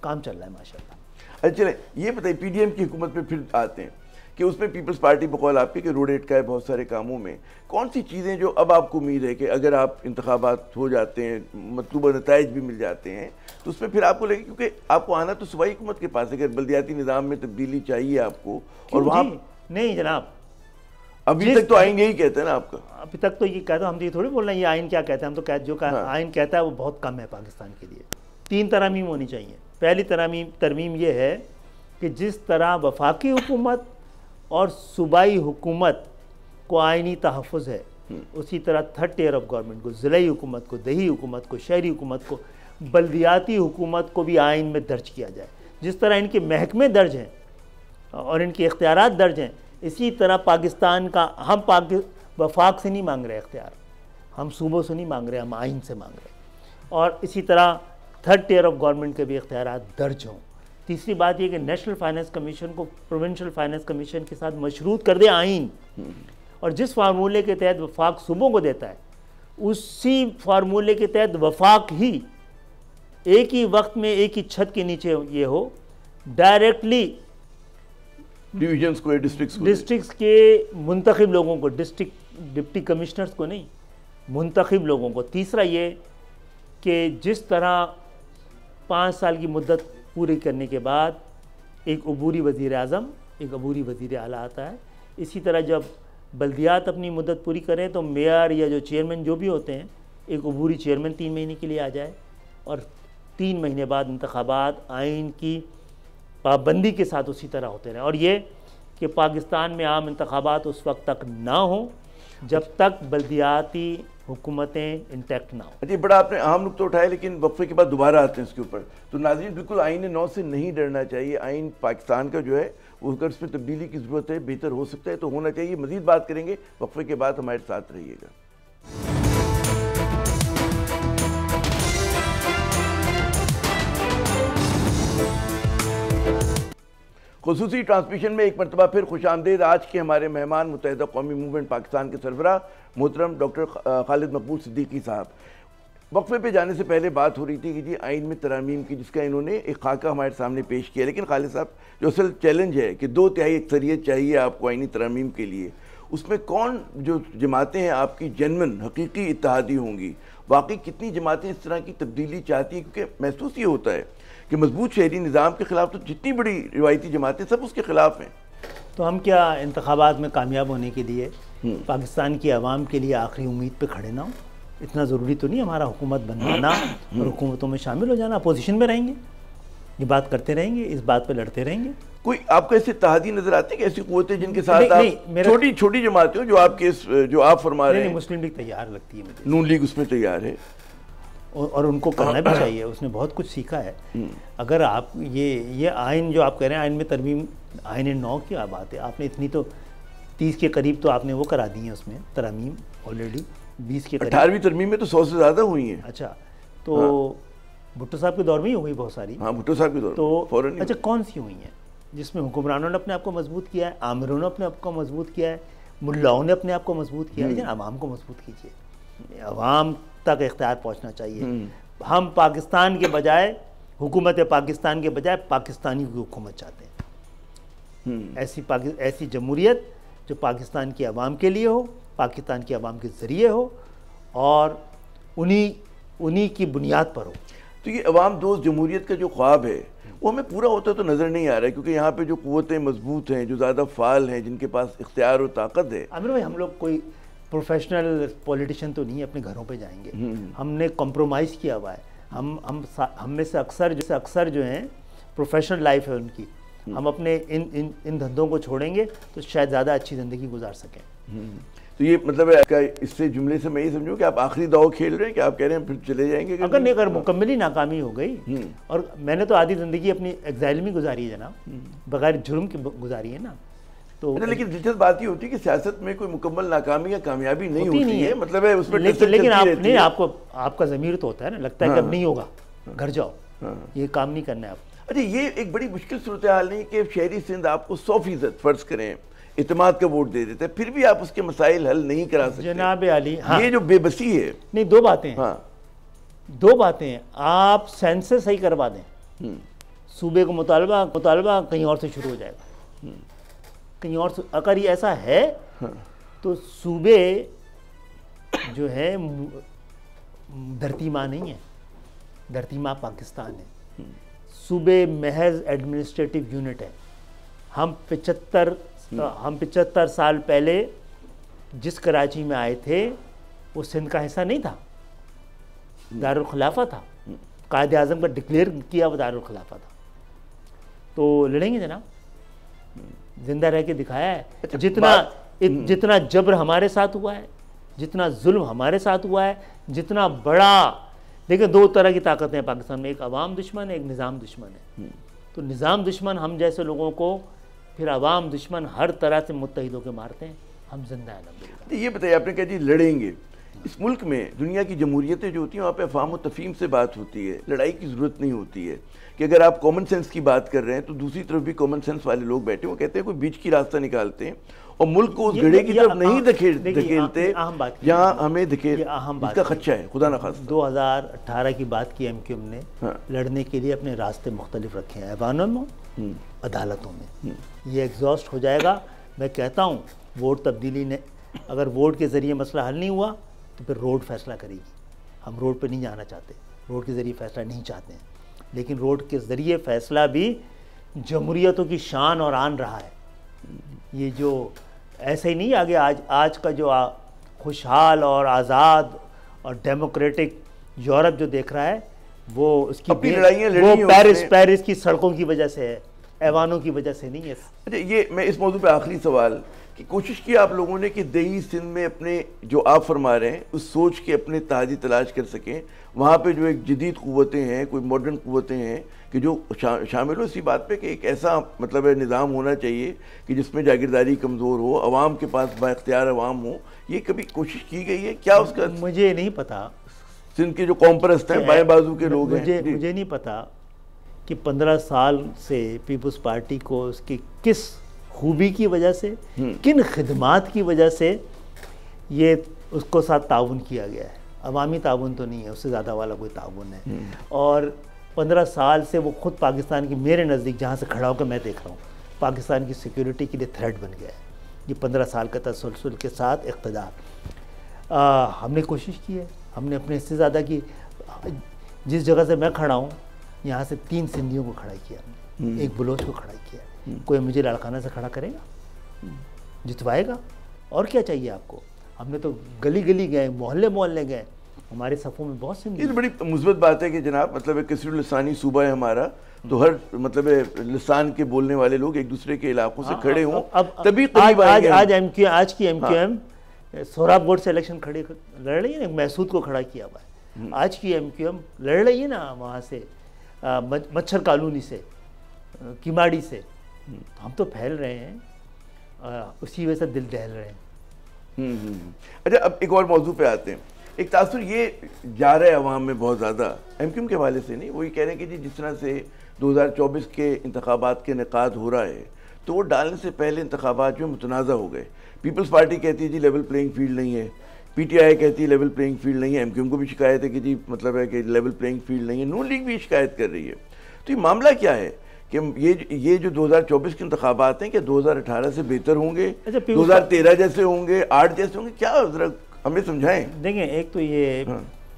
काम चल रहा है माशाल्लाह। अच्छा ये बताइए, पीडीएम की हुकूमत पे फिर आते हैं कि उसमें पीपल्स पार्टी बकौल आपके कि रोड एट का है बहुत सारे कामों में। कौन सी चीज़ें जो अब आपको उम्मीद है कि अगर आप इंतखाबात हो जाते हैं, मतलूबा नताइज भी मिल जाते हैं, तो उसमें फिर आपको लगे, क्योंकि आपको आना तो सूबाई हुकूमत के पास है कि बल्दियाती निज़ाम में तब्दीली चाहिए आपको, और वहाँ नहीं जनाब, अभी तक तो आइन यही कहते हैं ना आपका। अभी तक तो ये कहते हैं, हम तो ये थोड़ी बोल रहे हैं ये आइन क्या कहते हैं। हम तो जो आइन कहता है वो बहुत कम है पाकिस्तान के लिए। 3 तरमीम होनी चाहिए। पहली तरमीम ये है कि जिस तरह वफाकी हुकूमत और सूबाई हुकूमत को आइनी तहफ़्फ़ुज़ है, उसी तरह 3rd टियर ऑफ गवर्नमेंट को, ज़िलाई हुकूमत को, दही हुकूमत को, शहरी हुकूमत को, बल्दियाती हुकूमत को भी आइन में दर्ज किया जाए। जिस तरह इनके महकमे दर्ज हैं और इनके इख्तियारात दर्ज हैं, इसी तरह पाकिस्तान का हम वफाक से नहीं मांग रहे इख्तियार, हम सूबों से नहीं मांग रहे, हम आइन से मांग रहे। और इसी तरह 3rd टियर ऑफ गवर्नमेंट के भी इख्तियारात दर्ज हों। तीसरी बात यह कि नेशनल फाइनेंस कमीशन को प्रोविंशियल फाइनेंस कमीशन के साथ मशरूत कर दे आइन, और जिस फार्मूले के तहत वफाक सूबों को देता है, उसी फार्मूले के तहत वफाक ही एक ही वक्त में एक ही छत के नीचे ये हो, डायरेक्टली डिवीजन्स को, डिस्ट्रिक्ट्स के मुंतखब लोगों को, डिप्टी कमिश्नर्स को नहीं, मुंतखब लोगों को। तीसरा ये कि जिस तरह 5 साल की मुद्दत पूरी करने के बाद एक अबूरी वज़ीर आज़म, एक अबूरी वज़ीर आला आता है, इसी तरह जब बल्दियात अपनी मुद्दत पूरी करें तो मेयर या जो चेयरमैन जो भी होते हैं, एक अबूरी चेयरमैन 3 महीने के लिए आ जाए, और 3 महीने बाद इंतखाबात आइन की पाबंदी के साथ उसी तरह होते रहें। और ये कि पाकिस्तान में आम इंतखाबात उस वक्त तक ना हो जब तक बल्दियाती हुकूमतें इंटैक्ट ना हो। अच्छा, बड़ा आपने अहम नुकता उठाया, लेकिन वक्फे के बाद दोबारा आते हैं इसके ऊपर। तो नाज़रीन, बिल्कुल आइन 9 से नहीं डरना चाहिए। आइन पाकिस्तान का जो है वो, अगर इसमें तब्दीली की ज़रूरत है, बेहतर हो सकता है तो होना चाहिए। मज़ीद बात करेंगे वक्फे के बाद, हमारे साथ रहिएगा। खुसूसी ट्रांसमिशन में एक मरतबा फिर खुशामदीद। आज के हमारे मेहमान मुत्तहिदा कौमी मूवमेंट पाकिस्तान के सरबराह मोहतरम डॉक्टर खालिद मकबूल सिद्दीकी साहब। वक्फे पे जाने से पहले बात हो रही थी कि जी आइन में तरामीम की, जिसका इन्होंने एक खाका हमारे सामने पेश किया। लेकिन खालिद साहब, जो असल चैलेंज है कि 2/3 अक्सरियत चाहिए आपको आइनी तरामीम के लिए, उसमें कौन जो जमातें हैं आपकी जेन्युइन हकीकी इत्तेहादी होंगी? वाकई कितनी जमातें इस तरह की तब्दीली चाहती हैं? क्योंकि महसूस ये होता है कि मजबूत शहरी निज़ाम के ख़िलाफ़ तो जितनी बड़ी रिवायती जमातें सब उसके ख़िलाफ़ हैं। तो हम क्या इंतखाबात में कामयाब होने के लिए पाकिस्तान की आवाम के लिए आखिरी उम्मीद पे खड़े ना हो? इतना ज़रूरी तो नहीं हमारा हुकूमत बनवाना और हुकूमतों में शामिल हो जाना। अपोजिशन में रहेंगे, ये बात करते रहेंगे, इस बात पे लड़ते रहेंगे। कोई आपको ऐसे इत्तेहादी नजर आते हैं कि ऐसी क़ुव्वतें जिनके साथ आप छोटी छोटी जमातें हो, जो आपके जो आप फरमा रहे हैं? मुस्लिम लीग तैयार लगती है मुझे, नून लीग उसमें तैयार है, और उनको करना भी चाहिए। उसने बहुत कुछ सीखा है। अगर आप ये आइन जो आप कह रहे हैं, आइन में तरमीम, आइन 9 की बात है, आपने इतनी तो 30 के करीब तो आपने वो करा दी है उसमें तरामीम ऑलरेडी, 20 के करीब। 18वीं तरमीम में तो 100 से ज़्यादा हुई हैं। अच्छा, तो भुट्टो साहब के दौर में ही हुई बहुत सारी। हाँ, भुट्टो साहब के दौर तो अच्छा, कौन सी हुई हैं जिसमें हुक्मरानों ने अपने आप को मजबूत किया है, आमिरों ने अपने आप को मजबूत किया है, मुल्लाओं ने अपने आप को मजबूत किया है? लेकिन आवाम को मजबूत कीजिए। आवाम तक इख्तियार पहुँचना चाहिए। हम पाकिस्तान के बजाय, हुकूमत पाकिस्तान के बजाय पाकिस्तानी की हुकूमत चाहते हैं। ऐसी जमहूरियत जो पाकिस्तान की आवाम के लिए हो, पाकिस्तान की आवाम के ज़रिए हो और उन्हीं की बुनियाद पर हो। तो ये अवाम दोस्त जमहूरियत का जो ख्वाब है वो हमें पूरा होता तो नज़र नहीं आ रहा है, क्योंकि यहाँ पे जो कुव्वतें मजबूत हैं, जो ज़्यादा फ़ाल हैं, जिनके पास इख्तियार और ताकत है। आमिर भाई, हम लोग कोई प्रोफेशनल पॉलिटिशियन तो नहीं अपने घरों पे जाएंगे। हमने कॉम्प्रोमाइज़ किया हुआ है। हम में से अक्सर जो हैं प्रोफेशनल लाइफ है उनकी, हम अपने इन धंधों को छोड़ेंगे तो शायद ज़्यादा अच्छी ज़िंदगी गुजार सकें। तो ये मतलब है इससे जुमले से मैं ये समझूं कि आप आखिरी दाव खेल रहे हैं, कि आप कह रहे हैं फिर चले जाएंगे? अगर मुकम्मल ही नाकामी हो गई, और मैंने तो आधी ज़िंदगी अपनी एग्जाइल में गुजारी है जनाब, बगैर जुर्म की गुजारी है ना। तो लेकिन दिलचस्प बात ये होती है कि सियासत में कोई मुकम्मल नाकामी या कामयाबी नहीं होती है, मतलब है उसमें लेकिन आपका ज़मीर तो होता है ना, लगता है कि अब नहीं होगा, घर जाओ, ये काम नहीं करना है आप। अच्छा, ये एक बड़ी मुश्किल सूरत हाल नहीं कि शहरी सिंध आपको 100% फ़र्ज़ करें इत्तेमाद का वोट दे देते हैं, फिर भी आप उसके मसाइल हल नहीं करा सकते। जनाब आली, हाँ, ये जो बेबसी है। नहीं, दो बातें हैं। हाँ, दो बातें हैं। आप सेंसस सही करवा दें, सूबे को मुतालबा कहीं और से शुरू हो जाएगा, कहीं और से। अगर ये ऐसा है तो सूबे जो है धरती माँ नहीं है, धरती माँ पाकिस्तान है। सूबे महज एडमिनिस्ट्रेटिव यूनिट है। हम 75 साल पहले जिस कराची में आए थे वो सिंध का हिस्सा नहीं था, दारुल खिलाफा था। कायद आज़म का डिक्लेयर किया वो दारुल खिलाफा था। तो लड़ेंगे जनाब, जिंदा रह के दिखाया है। अच्छा, जितना जबर हमारे साथ हुआ है, जितना जुल्म हमारे साथ हुआ है, जितना बड़ा, देखिए दो तरह की ताकतें हैं पाकिस्तान में, एक अवाम दुश्मन है, एक निज़ाम दुश्मन है। तो निज़ाम दुश्मन हम जैसे लोगों को, फिर अवाम दुश्मन हर तरह से मुत्तहिद होकर मारते हैं। हम जिंदा हैं अल्हम्दुलिल्लाह। ये बताइए, आपने कहा जी लड़ेंगे। इस मुल्क में दुनिया की जमहूरियतें जो होती हैं वहाँ पे अफ़हाम व तफ़हीम से बात होती है, लड़ाई की ज़रूरत नहीं होती है। कि अगर आप कॉमन सेंस की बात कर रहे हैं तो दूसरी तरफ भी कॉमन सेंस वाले लोग बैठे, वो कहते हैं कोई बीच की रास्ता निकालते हैं और मुल्क को उस घड़े की तरफ नहीं धकेलते जहाँ हमें धकेल, इसका खदशा है खुदा न खास्ता। 2018 की बात की MQM ने, लड़ने के लिए अपने रास्ते मुख्तलिफ रखे हैं, ऐवानों में, अदालतों में। ये एग्जॉस्ट हो जाएगा। मैं कहता हूँ वोट तब्दीली ने, अगर वोट के ज़रिए मसला हल नहीं हुआ तो फिर रोड फैसला करेगी। हम रोड पे नहीं जाना चाहते, रोड के ज़रिए फैसला नहीं चाहते हैं, लेकिन रोड के ज़रिए फैसला भी जमहूरियतों की शान और आन रहा है। ये जो ऐसे ही नहीं आगे आज का जो खुशहाल और आज़ाद और डेमोक्रेटिक यूरोप जो देख रहा है, वो उसकी वो पेरिस की सड़कों की वजह से है, ऐवानों की वजह से नहीं है। अच्छा, ये मैं इस मौजू पे आखिरी सवाल कि कोशिश की आप लोगों ने कि दही सिंध में अपने जो आप फरमा रहे हैं उस सोच के अपने ताजी तलाश कर सकें, वहाँ पे जो एक जदीद क़ुव्वतें हैं, कोई मॉडर्न क़ुव्वतें हैं कि जो शामिल हो इसी बात पे कि एक ऐसा मतलब निज़ाम होना चाहिए कि जिसमें जागीरदारी कमज़ोर हो, अवाम के पास बाइख्तियार अवाम हो। ये कभी कोशिश की गई है क्या? उसका मुझे नहीं पता। सिंध के जो कॉम्परस्त हैं, बाएं बाजू के लोग हैं, मुझे नहीं पता कि 15 साल से पीपल्स पार्टी को उसकी किस खूबी की वजह से, किन खिदमात की वजह से ये उसको साथ ताउन किया गया है। अवामी ताउन तो नहीं है, उससे ज़्यादा वाला कोई ताउन है। और 15 साल से वो खुद पाकिस्तान की, मेरे नज़दीक जहाँ से खड़ा होकर मैं देख रहा हूँ, पाकिस्तान की सिक्योरिटी के लिए थ्रेट बन गया है ये 15 साल का तसलसल के साथ इक़्तिदार। हमने कोशिश की है, हमने अपने इससे ज़्यादा की। जिस जगह से मैं खड़ा हूँ यहाँ से 3 सिंधियों को खड़ा किया, एक बलोच को खड़ा किया। कोई मुझे लाड़काना से खड़ा करेगा, जितवाएगा? और क्या चाहिए आपको? हमने तो गली गली गए, मोहल्ले मोहल्ले गए, हमारे सफ़ों में बहुत सिंधी। ये बड़ी मुस्बत बात है कि जनाब मतलब कसीरुल लिसानी सूबा है हमारा, तो हर मतलब लिसान के बोलने वाले लोग एक दूसरे के इलाकों से खड़े हों, तभी आज की MQM सोहराबगढ़ से इलेक्शन लड़ रही है ना, महसूद को खड़ा किया हुआ है। आज की MQM लड़ रही है ना वहाँ से, मच्छर कॉलोनी से, किमाड़ी से। हम तो फैल रहे हैं, उसी वजह से दिल दहल रहे हैं। अच्छा, अब एक और मौजू पे आते हैं। एक तासुर ये जा रहा है अवाम में बहुत ज़्यादा, MQM के हवाले से नहीं, वो ये कह रहे हैं कि जी जिस तरह से 2024 के इंतखाबात के इनेकाद हो रहा है तो वो डालने से पहले इंतखाबात जो मुतनाज़ा हो गए। पीपल्स पार्टी कहती है जी लेवल प्लेइंग फील्ड नहीं है, पीटीआई कहती है लेवल प्लेइंग फील्ड नहीं है, एमक्यूएम को भी शिकायत है कि जी मतलब है कि लेवल प्लेइंग फील्ड नहीं है, नून लीग भी शिकायत कर रही है। तो ये मामला क्या है कि ये जो 2024 के इंतखाबात हैं, क्या 2018 से बेहतर होंगे, 2013 जैसे होंगे, 8 जैसे होंगे, क्या जरा हमें समझाएं। देखें, एक तो ये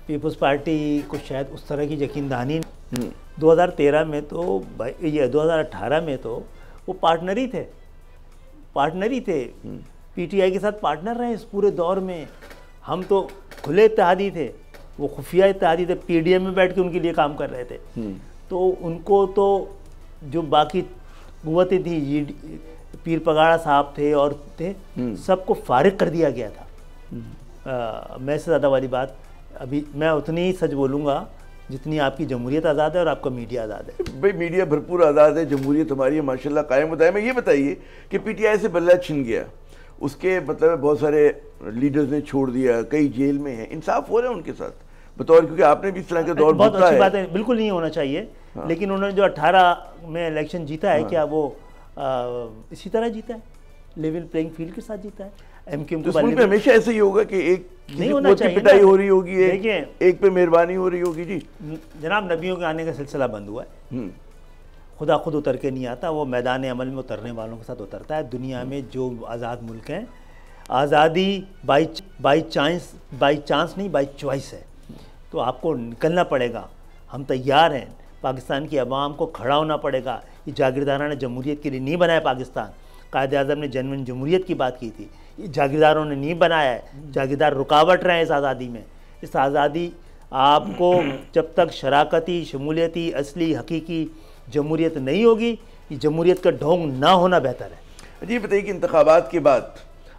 पीपल्स पार्टी को शायद उस तरह की यकीनदानी 2013 में तो, ये 2018 में तो वो पार्टनर ही थे, पीटीआई के साथ पार्टनर रहे इस पूरे दौर में। हम तो खुले इत्तेहादी थे, वो खुफिया इत्तेहादी थे, पीडीएम में बैठ के उनके लिए काम कर रहे थे। तो उनको तो जो बाकी कुव्वतें थी, पीर पगाड़ा साहब थे और थे, सबको फारिग कर दिया गया था। मैं से ज़्यादा वाली बात, अभी मैं उतनी ही सच बोलूँगा जितनी आपकी जमहूरियत आज़ाद है और आपका मीडिया आज़ाद है। भाई मीडिया भरपूर आज़ाद है, जमहूरियत हमारी है माशाल्लाह कायम बताया। मैं ये बताइए कि पीटीआई से बल्ला छिन गया, उसके मतलब बहुत सारे लीडर्स ने छोड़ दिया, कई जेल में हैं, इंसाफ हो रहा है उनके साथ बतौर, क्योंकि आपने भी इस तरह के दौर बहुत अच्छी बात है, बिल्कुल नहीं होना चाहिए। लेकिन उन्होंने जो 18 में इलेक्शन जीता है, क्या वो इसी तरह जीता है, लेवल प्लेइंग फील्ड के साथ जीता है? एमक्यूएम को में हमेशा ऐसे ही होगा कि एक नहीं होना चाहिए, पिटाई हो रही होगी, एक पे मेहरबानी हो रही होगी। जी जनाब, नबियों के आने का सिलसिला बंद हुआ है। खुदा खुद उतर के नहीं आता, वो मैदान अमल में उतरने वालों के साथ उतरता है। दुनिया में जो आज़ाद मुल्क हैं, आज़ादी बाई चांस नहीं, बाई चॉइस है। तो आपको निकलना पड़ेगा, हम तैयार हैं। पाकिस्तान की अवाम को खड़ा होना पड़ेगा। ये जागीरदाराना जमहूरियत के लिए नहीं बनाया पाकिस्तान। कायदे आज़म ने जनवन जमहूरियत की बात की थी, ये जागीरदारों ने नहीं बनाया है। जागीरदार रुकावट रहे हैं इस आज़ादी में। इस आज़ादी आपको जब तक शराकती, शमूलियती, असली हकीकी जमहूरियत नहीं होगी, ये जमहूरियत का ढोंग ना होना बेहतर है। जी बताइए कि इंतखाबात के बाद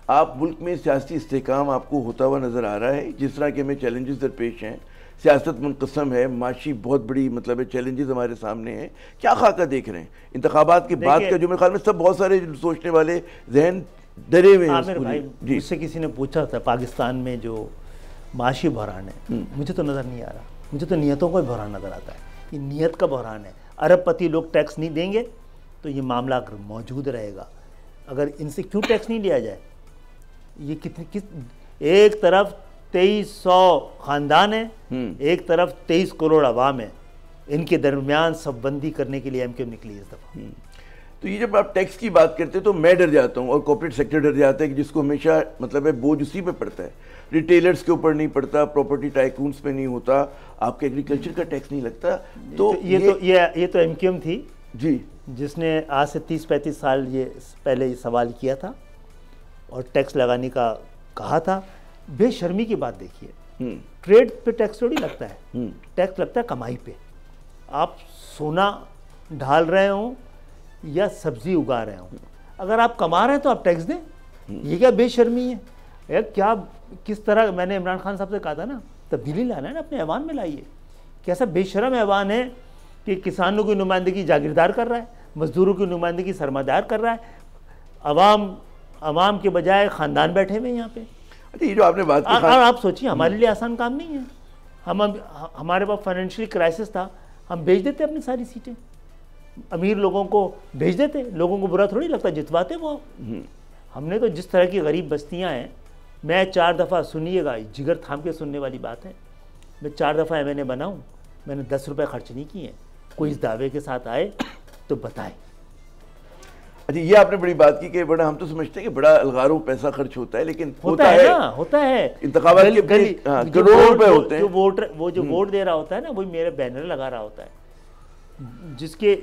आप मुल्क में सियासी इस्तेहकाम आपको होता हुआ नज़र आ रहा है? जिस तरह के हमें चैलेंजेस दरपेश हैं, सियासत मुनक़सम है, माशी बहुत बड़ी मतलब चैलेंजेस हमारे सामने हैं, क्या खाका देख रहे हैं इंतखाबात के बाद का? जो मेरे ख्याल में सब बहुत सारे सोचने वाले जहन डरे हुए हैं। मुझसे किसी ने पूछा था पाकिस्तान में जो माशी बहरान है, मुझे तो नज़र नहीं आ रहा, मुझे तो नियतों का बहरान नज़र आता है। ये नियत का बहरान है। अरबपति लोग टैक्स नहीं देंगे तो ये मामला मौजूद रहेगा। अगर इनसे क्यों टैक्स नहीं लिया जाए? ये एक तरफ 2300 ख़ानदान है, एक तरफ 23 करोड़ अवाम है, इनके दरमियान सब बंदी करने के लिए एमक्यूएम निकली इस दफ़ा। तो ये जब आप टैक्स की बात करते हैं तो मैं डर जाता हूँ और कॉर्पोरेट सेक्टर डर जाता है कि जिसको हमेशा मतलब है बोझ उसी पे पड़ता है, रिटेलर्स के ऊपर नहीं पड़ता, प्रॉपर्टी टाइकून्स पे नहीं होता, आपके एग्रीकल्चर का टैक्स नहीं लगता। तो ये तो एमक्यूएम थी जी, जिसने आज से 30-35 साल ये पहले ये सवाल किया था और टैक्स लगाने का कहा था। बेशर्मी की बात देखिए, ट्रेड पे टैक्स थोड़ी लगता है, टैक्स लगता है कमाई पे। आप सोना ढाल रहे हो या सब्जी उगा रहे हो, अगर आप कमा रहे हैं तो आप टैक्स दें। ये क्या बेशर्मी है यार? क्या किस तरह, मैंने इमरान खान साहब से कहा था ना, तब्दीली लाना है ना अपने ऐवान में लाइए। कैसा बेशरम ऐवान है कि किसानों की नुमाइंदगी जागीरदार कर रहा है, मजदूरों की नुमाइंदगी सरमादार कर रहा है, अवाम के बजाय ख़ानदान बैठे हुए यहाँ पे। अच्छा, ये जो आपने बात की, आप सोचिए, हमारे लिए आसान काम नहीं है। हमारे पास फाइनेंशियल क्राइसिस था, हम बेच देते अपनी सारी सीटें, अमीर लोगों को भेज देते, लोगों को बुरा थोड़ी लगता, जितवाते वो। हमने तो जिस तरह की गरीब बस्तियां हैं, मैं 4 दफ़ा, सुनिएगा, जिगर थाम के सुनने वाली बात है, मैं 4 दफ़ा एमएनए बनाऊं, मैंने 10 रुपये खर्च नहीं किए। कोई इस दावे के साथ आए तो बताए। अच्छा, ये आपने बड़ी बात की कि बड़ा, हम तो समझते हैं कि बड़ा अलगारो पैसा खर्च होता है, लेकिन होता है ना, होता है। इंतखाबात के करोड़ों रुपए होते हैं। वो जो वोट दे रहा होता है ना, वही मेरे बैनर लगा रहा होता है, जिसके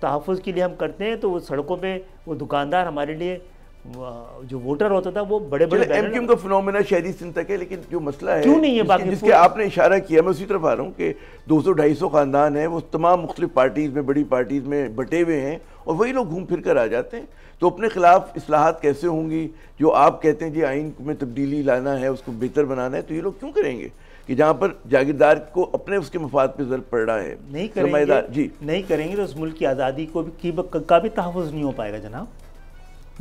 तहफ़्फ़ुज़ के लिए हम करते हैं। तो वो सड़कों पे वो दुकानदार हमारे लिए, जो वोटर होता था, वो बड़े बड़े एमक्यूएम का फिनोमेना शहरी सिंध तक है, लेकिन जो मसला है क्यों नहीं है बाकी जिसके आपने इशारा किया, मैं उसी तरफ आ रहा हूँ कि 200-250 ख़ानदान है, वो तमाम मुख्तलिफ पार्टीज़ में, बड़ी पार्टीज़ में बटे हुए हैं और वही लोग घूम फिर कर आ जाते हैं। तो अपने खिलाफ इस्लाहात कैसे होंगी? जो आप कहते हैं जी आइन में तब्दीली लाना है, उसको बेहतर बनाना है, तो ये लोग क्यों करेंगे कि जहाँ पर जागीरदार को अपने उसके मफाद पे ज़रूरत पड़ रहा है? नहीं करेंगे तो उस मुल्क की आज़ादी को भी का भी तहफ़्फ़ुज़ नहीं हो पाएगा जनाब।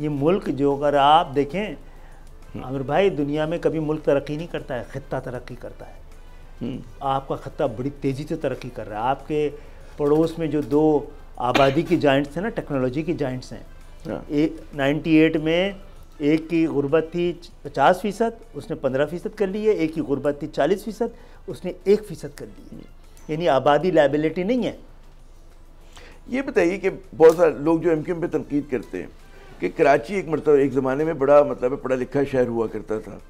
ये मुल्क जो, अगर आप देखें अगर भाई, दुनिया में कभी मुल्क तरक्की नहीं करता है, ख़ित्ता तरक्की करता है। आपका ख़ित्ता बड़ी तेज़ी से तरक्की कर रहा है। आपके पड़ोस में जो 2 आबादी के जाइंट्स हैं ना, टेक्नोलॉजी के जाइंट्स हैं, 98 में एक की गुर्बत थी 50%, उसने 15% कर ली है। एक की गुर्बत थी 40%, उसने 1% कर ली है। यानी आबादी लायबिलिटी नहीं है। ये बताइए कि बहुत सारे लोग जो एमक्यूएम पे तनकीद करते हैं कि कराची एक मरतबा एक ज़माने में बड़ा मतलब पढ़ा लिखा शहर हुआ करता था,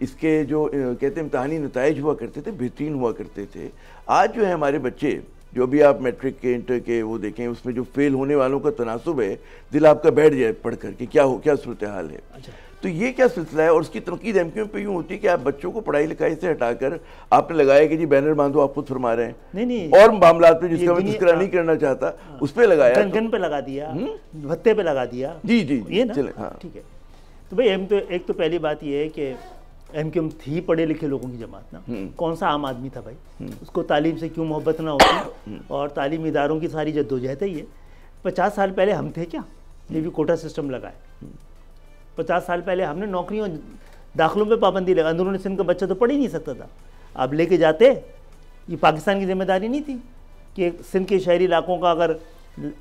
इसके जो कहते हैं इम्तहानी नताइज हुआ करते थे बेहतरीन हुआ करते थे। आज जो है हमारे बच्चे जो भी आप मैट्रिक के इंटर के वो देखें, उसमें जो फेल होने वालों का तनासुब है, दिल आपका बैठ जाए पढ़ कर के क्या सूरत हाल है। अच्छा। तो ये क्या सिलसिला है? और उसकी तनकीद एमक्यूएम पे यूँ होती है कि आप बच्चों को पढ़ाई लिखाई से हटाकर आपने लगाया कि जी बैनर बांधो, आप खुद फरमा रहे हैं नहीं और मामला पे जिसका मैं तस्करा नहीं करना चाहता उस पर लगाया, गन पे लगा दिया, भत्ते पे लगा दिया। जी जी ये ना, चले, हाँ ठीक है। तो भाई एक तो पहली बात ये है कि एमक्यूएम थी पढ़े लिखे लोगों की जमात ना। कौन सा आम आदमी था भाई, उसको तालीम से क्यों मोहब्बत ना होती? और तालीम इदारों की सारी जद्दोजहद ही है। 50 साल पहले हम थे क्या, ये भी कोटा सिस्टम लगाए। 50 साल पहले हमने नौकरियों दाखिलों पे पाबंदी लगा। अंदरूनी सिंध का बच्चा तो पढ़ ही नहीं सकता था। आप लेके जाते, ये पाकिस्तान की जिम्मेदारी नहीं थी कि सिंध के शहरी इलाकों का अगर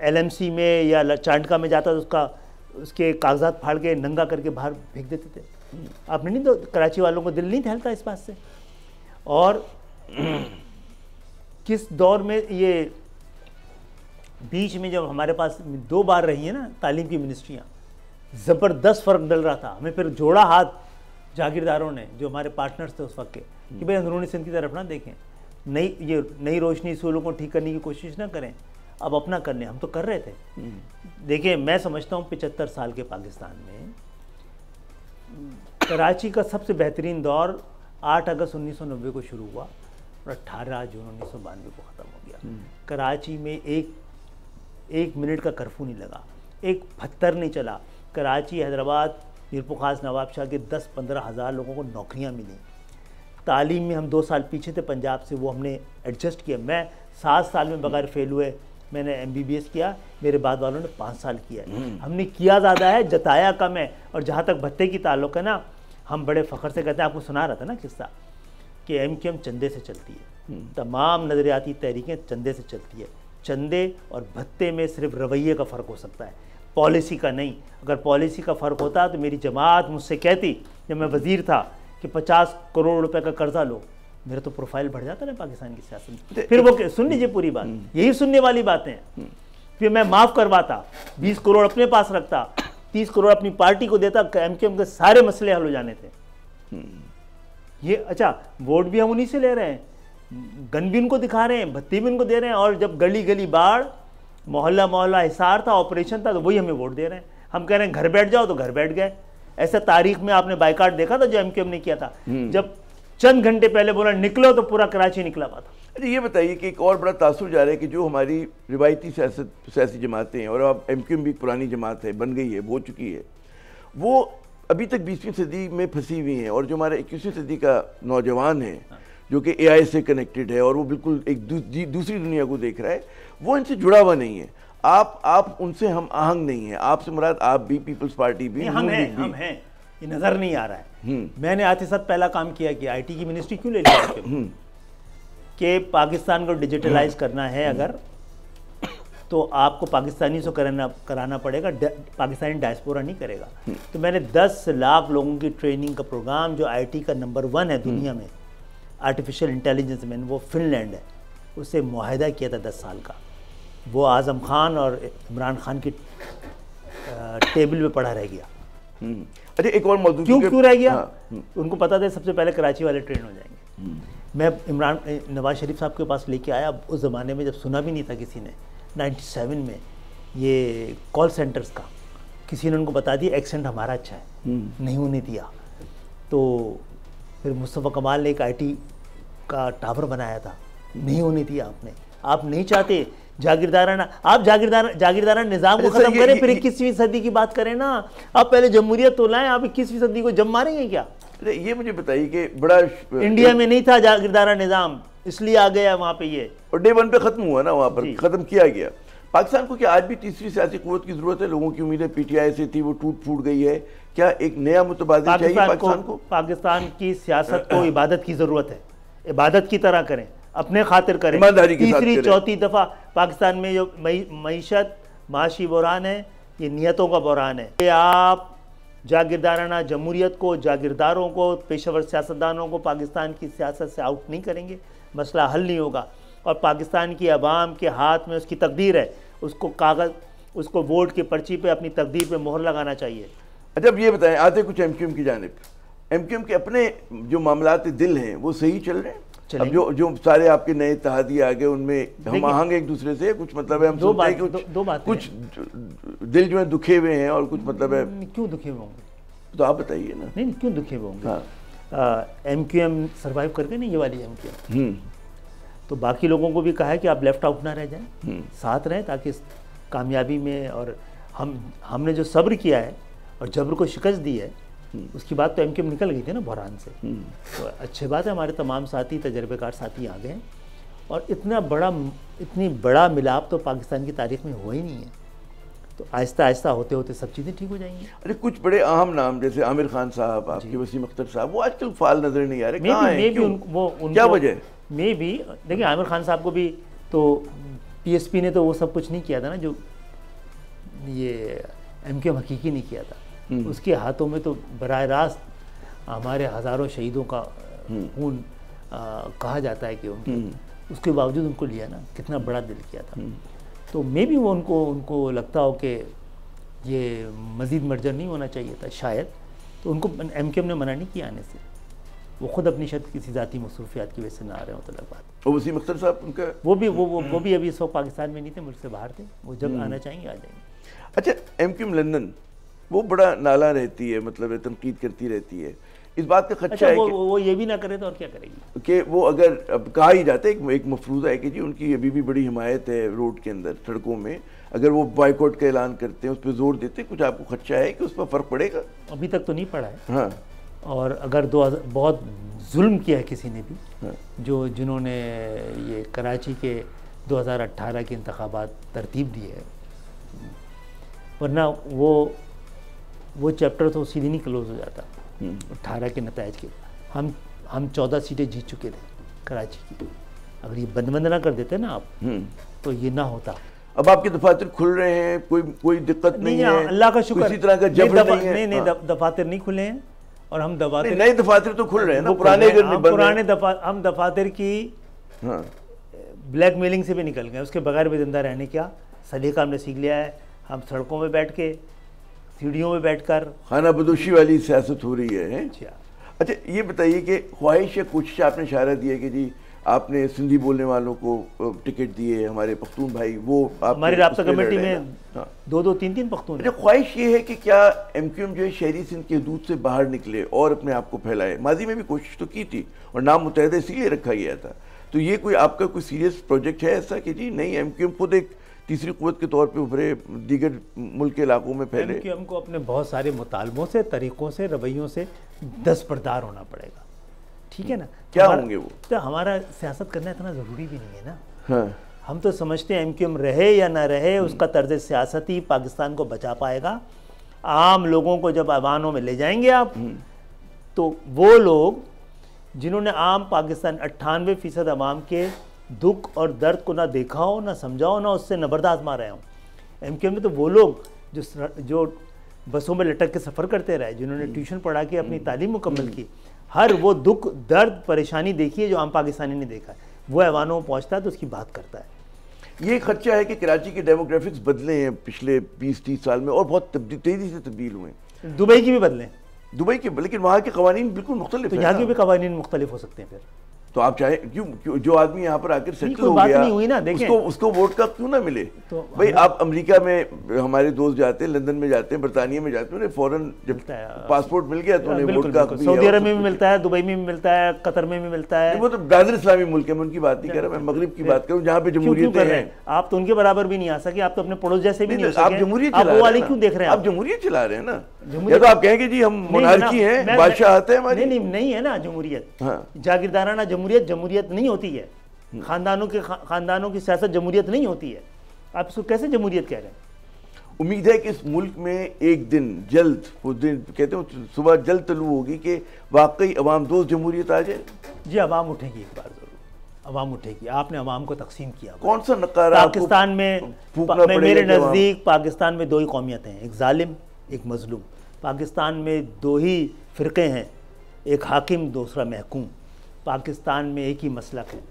LMC में या चांडका में जाता तो उसके कागजात फाड़ के नंगा करके बाहर फेंक देते थे। आपने नहीं, तो कराची वालों को दिल नहीं थैलता इस बात से। और किस दौर में ये बीच में जब हमारे पास 2 बार रही है ना तालीम की मिनिस्ट्रियाँ, ज़बरदस्त फ़र्क डल रहा था। हमें फिर जोड़ा हाथ जागीरदारों ने, जो हमारे पार्टनर्स थे उस वक्त के, कि भाई अंदरूनी सिंध की तरफ ना देखें, नई रोशनी सूलों को ठीक करने की कोशिश ना करें, अब अपना कर लें। हम तो कर रहे थे। देखिए, मैं समझता हूँ 75 साल के पाकिस्तान में कराची का सबसे बेहतरीन दौर 8 अगस्त 1990 को शुरू हुआ और 18 जून 1992 को ख़त्म हो गया। कराची में एक मिनट का कर्फ्यू नहीं लगा, एक पत्थर नहीं चला। कराची, हैदराबाद, मीरपुखास, नवाबशाह के 10-15 हज़ार लोगों को नौकरियां मिली। तालीम में हम 2 साल पीछे थे पंजाब से, वो हमने एडजस्ट किया। मैं 7 साल में बगैर फेल हुए मैंने MBBS किया, मेरे बाद वालों ने 5 साल किया है। हमने किया ज़्यादा है, जताया कम है। और जहाँ तक भत्ते की ताल्लुक है ना, हम बड़े फ़ख्र से कहते हैं, आपको सुना रहा था ना किस्सा, कि एमक्यूएम चंदे से चलती है। तमाम नज़रियाती तहरीकें चंदे से चलती है। चंदे और भत्ते में सिर्फ रवैये का फ़र्क हो सकता है, पॉलिसी का नहीं। अगर पॉलिसी का फ़र्क होता तो मेरी जमात मुझसे कहती, जब मैं वज़ीर था, कि 50 करोड़ रुपए का कर्जा लो, मेरा तो प्रोफाइल बढ़ जाता ना पाकिस्तान की सियासत में। फिर वो सुन लीजिए पूरी बात, यही सुनने वाली बातें हैं। फिर मैं माफ़ करवाता, 20 करोड़ अपने पास रखता, 30 करोड़ अपनी पार्टी को देता, एमक्यूएम के सारे मसले हल हो जाने थे। ये अच्छा, वोट भी हम उन्हीं से ले रहे हैं, गन भी उनको दिखा रहे हैं, भत्ती भी उनको दे रहे हैं। और जब गली गली बाढ़, मोहल्ला मोहल्ला हिसार था, ऑपरेशन था, तो वही हमें वोट दे रहे हैं। हम कह रहे हैं घर बैठ जाओ, तो घर बैठ गए। ऐसा तारीख में आपने बाइकाट देखा था जो एमक्यूएम ने किया था? जब चंद घंटे पहले बोला निकलो, तो पूरा कराची निकला हुआ था। अच्छा, ये बताइए कि एक और बड़ा तासुर जा रहा है कि जो हमारी रिवायती सियासी जमातें हैं, और अब एमक्यूएम भी पुरानी जमात है, बन गई है, हो चुकी है, वो अभी तक 20वीं सदी में फंसी हुई हैं। और जो हमारा 21वीं सदी का नौजवान है, जो कि AI से कनेक्टेड है और वो बिल्कुल एक दूसरी दुनिया को देख रहा है, वो इनसे जुड़ा हुआ नहीं है। आप उनसे हम आहंग नहीं है। आपसे मुराद आप भी, पीपल्स पार्टी भी, हम हैं, ये नज़र नहीं आ रहा है। मैंने आते साथ पहला काम किया कि IT की मिनिस्ट्री क्यों ले लिया कि पाकिस्तान को डिजिटलाइज करना है अगर, तो आपको पाकिस्तानी से कराना पड़ेगा, पाकिस्तानी डायस्पोरा नहीं करेगा। तो मैंने 10 लाख लोगों की ट्रेनिंग का प्रोग्राम, जो IT का नंबर 1 है दुनिया में आर्टिफिशियल इंटेलिजेंस में, वो फिनलैंड है, उससे मुआहदा किया था 10 साल का। वो आज़म खान और इमरान खान की टेबल पे पड़ा रह गया। अच्छा, एक और मौजूद क्यों रह गया? उनको पता था सबसे पहले कराची वाले ट्रेन हो जाएंगे। मैं नवाज शरीफ साहब के पास लेके आया, उस ज़माने में जब सुना भी नहीं था किसी ने, 97 में, ये कॉल सेंटर्स का, किसी ने उनको बता दिया एक्सेंट हमारा अच्छा है, नहीं होने दिया। तो फिर मुस्तफ़ा कमाल ने एक IT का टावर बनाया था, नहीं होने दिया आपने। आप नहीं चाहते जागीरदाराना, आप जागीरदाराना निज़ाम को ख़त्म करें, फिर 21वीं सदी की बात करें ना। आप पहले जमहूरियत तो लाएं, आप 21वीं सदी को जम मारेंगे क्या? ये मुझे बताइए कि बड़ा इंडिया में नहीं था जागीरदारा निज़ाम, इसलिए आ गया वहाँ पे ये, और डे 1 पे ख़त्म हुआ ना, वहाँ पर ख़त्म किया गया। पाकिस्तान को क्या आज भी तीसरी सियासी क़ुव्वत की ज़रूरत है? लोगों की उम्मीदें PTI से थी, वो टूट फूट गई है। क्या एक नया मुतबादिल चाहिए पाकिस्तान को? पाकिस्तान की सियासत को इबादत की ज़रूरत है, इबादत की तरह करें, अपने खातिर करें। तीसरी चौथी दफ़ा पाकिस्तान में जो मईशत, माशी बहरान है, ये नियतों का बहरान है। आप जागीरदाराना जमहूरियत को, जागीरदारों को, पेशेवर सियासतदानों को पाकिस्तान की सियासत से आउट नहीं करेंगे, मसला हल नहीं होगा। और पाकिस्तान की अवाम के हाथ में उसकी तकदीर है, उसको कागज़, उसको वोट की पर्ची पे अपनी तकदीर पे मोहर लगाना चाहिए। अच्छा, अब ये बताएं, आते कुछ एमक्यूएम की जानिब, एमक्यूएम के अपने जो मामलात दिल हैं वो सही चल रहे हैं? अब जो सारे आपके नए इत्तेहादी आ गए उनमें हम आहंग एक दूसरे से कुछ मतलब है, हम दो सोचते हैं कि दो बात कुछ दिल जो है दुखे हुए हैं और कुछ मतलब है। क्यों दुखे हुए होंगे? तो आप बताइए ना। नहीं, क्यों दुखे हुए होंगे? हाँ। एमक्यूएम सर्वाइव कर गए ना, ये वाली एमक्यूएम। तो बाकी लोगों को भी कहा है कि आप लेफ्ट आउट ना रह जाएं, साथ रहें, ताकि इस कामयाबी में, और हमने जो सब्र किया है और जबर को शिकस्त दी है, उसकी बात तो एमक्यूएम निकल गई थी ना बहरान से। तो अच्छी बात है, हमारे तमाम साथी, तजर्बेकार साथी आ गए हैं, और इतनी बड़ा मिलाप तो पाकिस्तान की तारीख में हुआ ही नहीं है। तो आहिस्ता आहिस्ता होते होते सब चीज़ें ठीक हो जाएंगी। अरे कुछ बड़े अहम नाम जैसे आमिर खान साहब, आपके वसीम अख्तर साहब, वो आजकल फाल नजर नहीं आ रहे, कहाँ हैं? क्यों? क्या वजह? मे भी देखिए, आमिर खान साहब को भी तो पीएसपी ने तो वो सब कुछ नहीं किया था ना, जो ये एमक्यूएम हकीकी नहीं किया था। उसके हाथों में तो बराह रास्त हमारे हज़ारों शहीदों का खून कहा जाता है कि उनके, उसके बावजूद उनको लिया ना, कितना बड़ा दिल किया था। तो मे भी वो उनको लगता हो कि ये मज़ीद मर्जर नहीं होना चाहिए था शायद, तो उनको एमक्यूएम ने मना नहीं किया आने से। वो खुद अपनी शायद किसी ज़ाती मसरूफियात की वजह से ना आ रहे हो, तो अलग बात। और वसीम अख्तर साहब, उनका वो भी अभी इस वक्त पाकिस्तान में नहीं थे, मुल्क से बाहर थे। वो जब आना चाहेंगे आ जाएंगे। अच्छा, एमक्यूएम लंदन वो बड़ा नाला रहती है, मतलब तनकीद करती रहती है, इस बात का खदशा अच्छा, है वो ये भी ना करे तो और क्या करेगी? कि वो अगर अब कहा ही जाता है, एक मफरूज़ा है कि जी उनकी अभी भी बड़ी हिमायत है रोड के अंदर, सड़कों में, अगर वो बाइकआउट का ऐलान करते हैं, उस पर जोर देते हैं, कुछ आपको खदशा है कि उस पर फ़र्क पड़ेगा? अभी तक तो नहीं पड़ा है। हाँ। और अगर बहुत जुल्म किया है किसी ने भी, हाँ। जिन्होंने ये कराची के 2018 के इंतखाबात तरतीब दी है, वरना वो चैप्टर तो सीधे नहीं क्लोज हो जाता। 18 के नतायज के हम 14 सीटें जीत चुके थे कराची की, अगर ये बंद ना कर देते ना आप, तो ये ना होता। अब आपके दफातर खुल रहे हैं, कोई दिक्कत नहीं है, अल्लाह का शुक्र, किसी तरह का जबर नहीं है। नहीं, दफातर नहीं खुले हैं, और हम दफातर, नए दफातर तो खुल रहे हैं ना, पुराने हम दफातर की ब्लैकमेलिंग से भी निकल गए, उसके बगैर भी जिंदा रहने का सलीका हमने सीख लिया है। हम सड़कों में बैठ के, सीढ़ियों में बैठकर खाना बदोशी वाली सियासत हो रही है। अच्छा, ये बताइए कि ख्वाहिश या कोशिश, आपने इशारा दिया कि जी आपने सिंधी बोलने वालों को टिकट दिए, हमारे पख्तून भाई, वो हमारी राब्ता कमेटी में 2-2, 3-3 पख्तून। अच्छा, ख्वाहिश ये है कि क्या एमक्यूएम जो है शहरी सिंध के हदूद से बाहर निकले और अपने आप को फैलाए? माजी में भी कोशिश तो की थी और नाम मुत्तहिदा इसीलिए रखा गया था। तो ये कोई आपका कोई सीरियस प्रोजेक्ट है ऐसा कि जी नहीं, एमक्यूएम खुद एक तीसरी कुव्वत के तौर पे उभरे, दीगर मुल्क के इलाकों में फैले? एमक्यूएम को अपने बहुत सारे मुतालबों से, तरीक़ों से, रवैयों से दस्तबरदार होना पड़ेगा, ठीक है ना? क्या होंगे वो? तो हमारा सियासत करना इतना ज़रूरी भी नहीं है ना। हाँ। हम तो समझते हैं एमक्यूएम रहे या ना रहे, उसका तर्ज सियासत ही पाकिस्तान को बचा पाएगा। आम लोगों को जब अवानों में ले जाएंगे आप, तो वो लोग जिन्होंने आम पाकिस्तान 98% अवाम के दुख और दर्द को ना देखा हो, ना समझा हो, ना उससे नबर्द आजमा रहे हों। एमक्यूएम में तो वो लोग जो बसों में लटक के सफ़र करते रहे, जिन्होंने ट्यूशन पढ़ा के अपनी तालीम मुकम्मल की, हर वो दुख, दर्द, परेशानी देखी है जो आम पाकिस्तानी ने देखा है, वो ऐवानों में पहुँचता है तो उसकी बात करता है। ये खर्चा है कि कराची के डेमोग्राफिक्स बदले हैं पिछले 20-30 साल में, और बहुत तेज़ी से तब्दील हुए। दुबई की भी बदलें, दुबई के, लेकिन वहाँ के कवानीन बिल्कुल मुख्तलिफ है। तो यहाँ के भी कवानीन मुख्तलिफ हो सकते हैं। फिर तो आप चाहे क्यों जो आदमी यहाँ पर आकर सेटल हो गया, नहीं हुई ना, उसको वोट का क्यों ना मिले? तो भाई आप अमेरिका में, हमारे दोस्त जाते हैं, लंदन में जाते हैं, बरतानिया में जाते हैं, उन्हें फौरन जब पासपोर्ट मिल गया तो उन्हें वोट का, सऊदी अरब में भी मिलता है, दुबई में भी मिलता है, कतर में भी मिलता है। वो तो ब्राज़ील इस्लामी मुल्क है, मैं उनकी बात नहीं कर रहा, मैं मगरिब की बात करूँ जहाँ पे जमहूरियत है। आप तो उनके बराबर भी नहीं आ सके, आप तो अपने पड़ोस जैसे भी नहीं हो सके। आप जमहूरियत चला रहे हैं, क्यों देख रहे हैं? आप जमहूरियत चला रहे हैं ना, या तो आप कहेंगे जी हम मोनार्की हैं, बादशाह आते हैं हमारे। नहीं है ना जमहूरियत, जागीरदाराना जमहूरियत नहीं होती है। खानदानों की सियासत जमहूरियत नहीं होती है। आप इसको कैसे जमहूरियत कह रहे हैं? उम्मीद है कि इस मुल्क में एक दिन जल्द, वो दिन कहते हैं सुबह जल्द तलू होगी कि वाकई अवाम दोस्त जमहूरियत आ जाए। जी, अवाम उठेगी, एक बार जरूर अवाम उठेगी। आपने अवाम को तकसीम किया, कौन सा नकारा पाकिस्तान में? मेरे नज़दीक पाकिस्तान में 2 ही कौमियतें हैं, एक जालिम, एक मजलूम। पाकिस्तान में दो ही फ़िरक़े हैं, एक हाकिम दूसरा महकूम। पाकिस्तान में एक ही मसलक है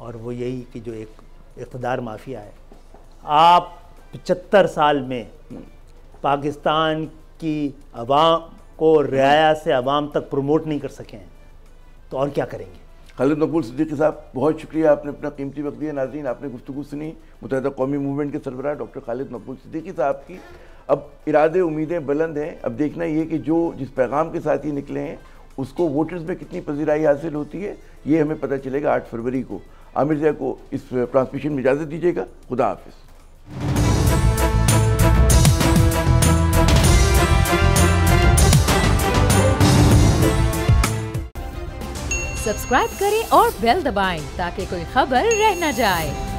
और वो यही कि जो एक इक़्तिदार माफिया है। आप 75 साल में पाकिस्तान की अवाम को रियाया से अवाम तक प्रमोट नहीं कर सके हैं, तो और क्या करेंगे। खालिद मकबूल सिद्दीकी साहब, बहुत शुक्रिया, आपने अपना कीमती वक्त दिया। नाज़रीन, आपने गुफ्तगू सुनी मुत्तहिदा कौमी मूवमेंट के सरबराह डॉक्टर खालिद मकबूल सिद्दीकी साहब की। अब इरादे उम्मीदें बुलंद हैं। अब देखना ये कि जो जिस पैगाम के साथ ही निकले हैं उसको वोटर्स में कितनी पजीराई हासिल होती है, ये हमें पता चलेगा 8 फरवरी को। आमिर ज़िया को इस ट्रांसमिशन में इजाज़त दीजिएगा। खुदा हाफिज़। सब्सक्राइब करें और बेल दबाएं ताकि कोई खबर रह न जाए।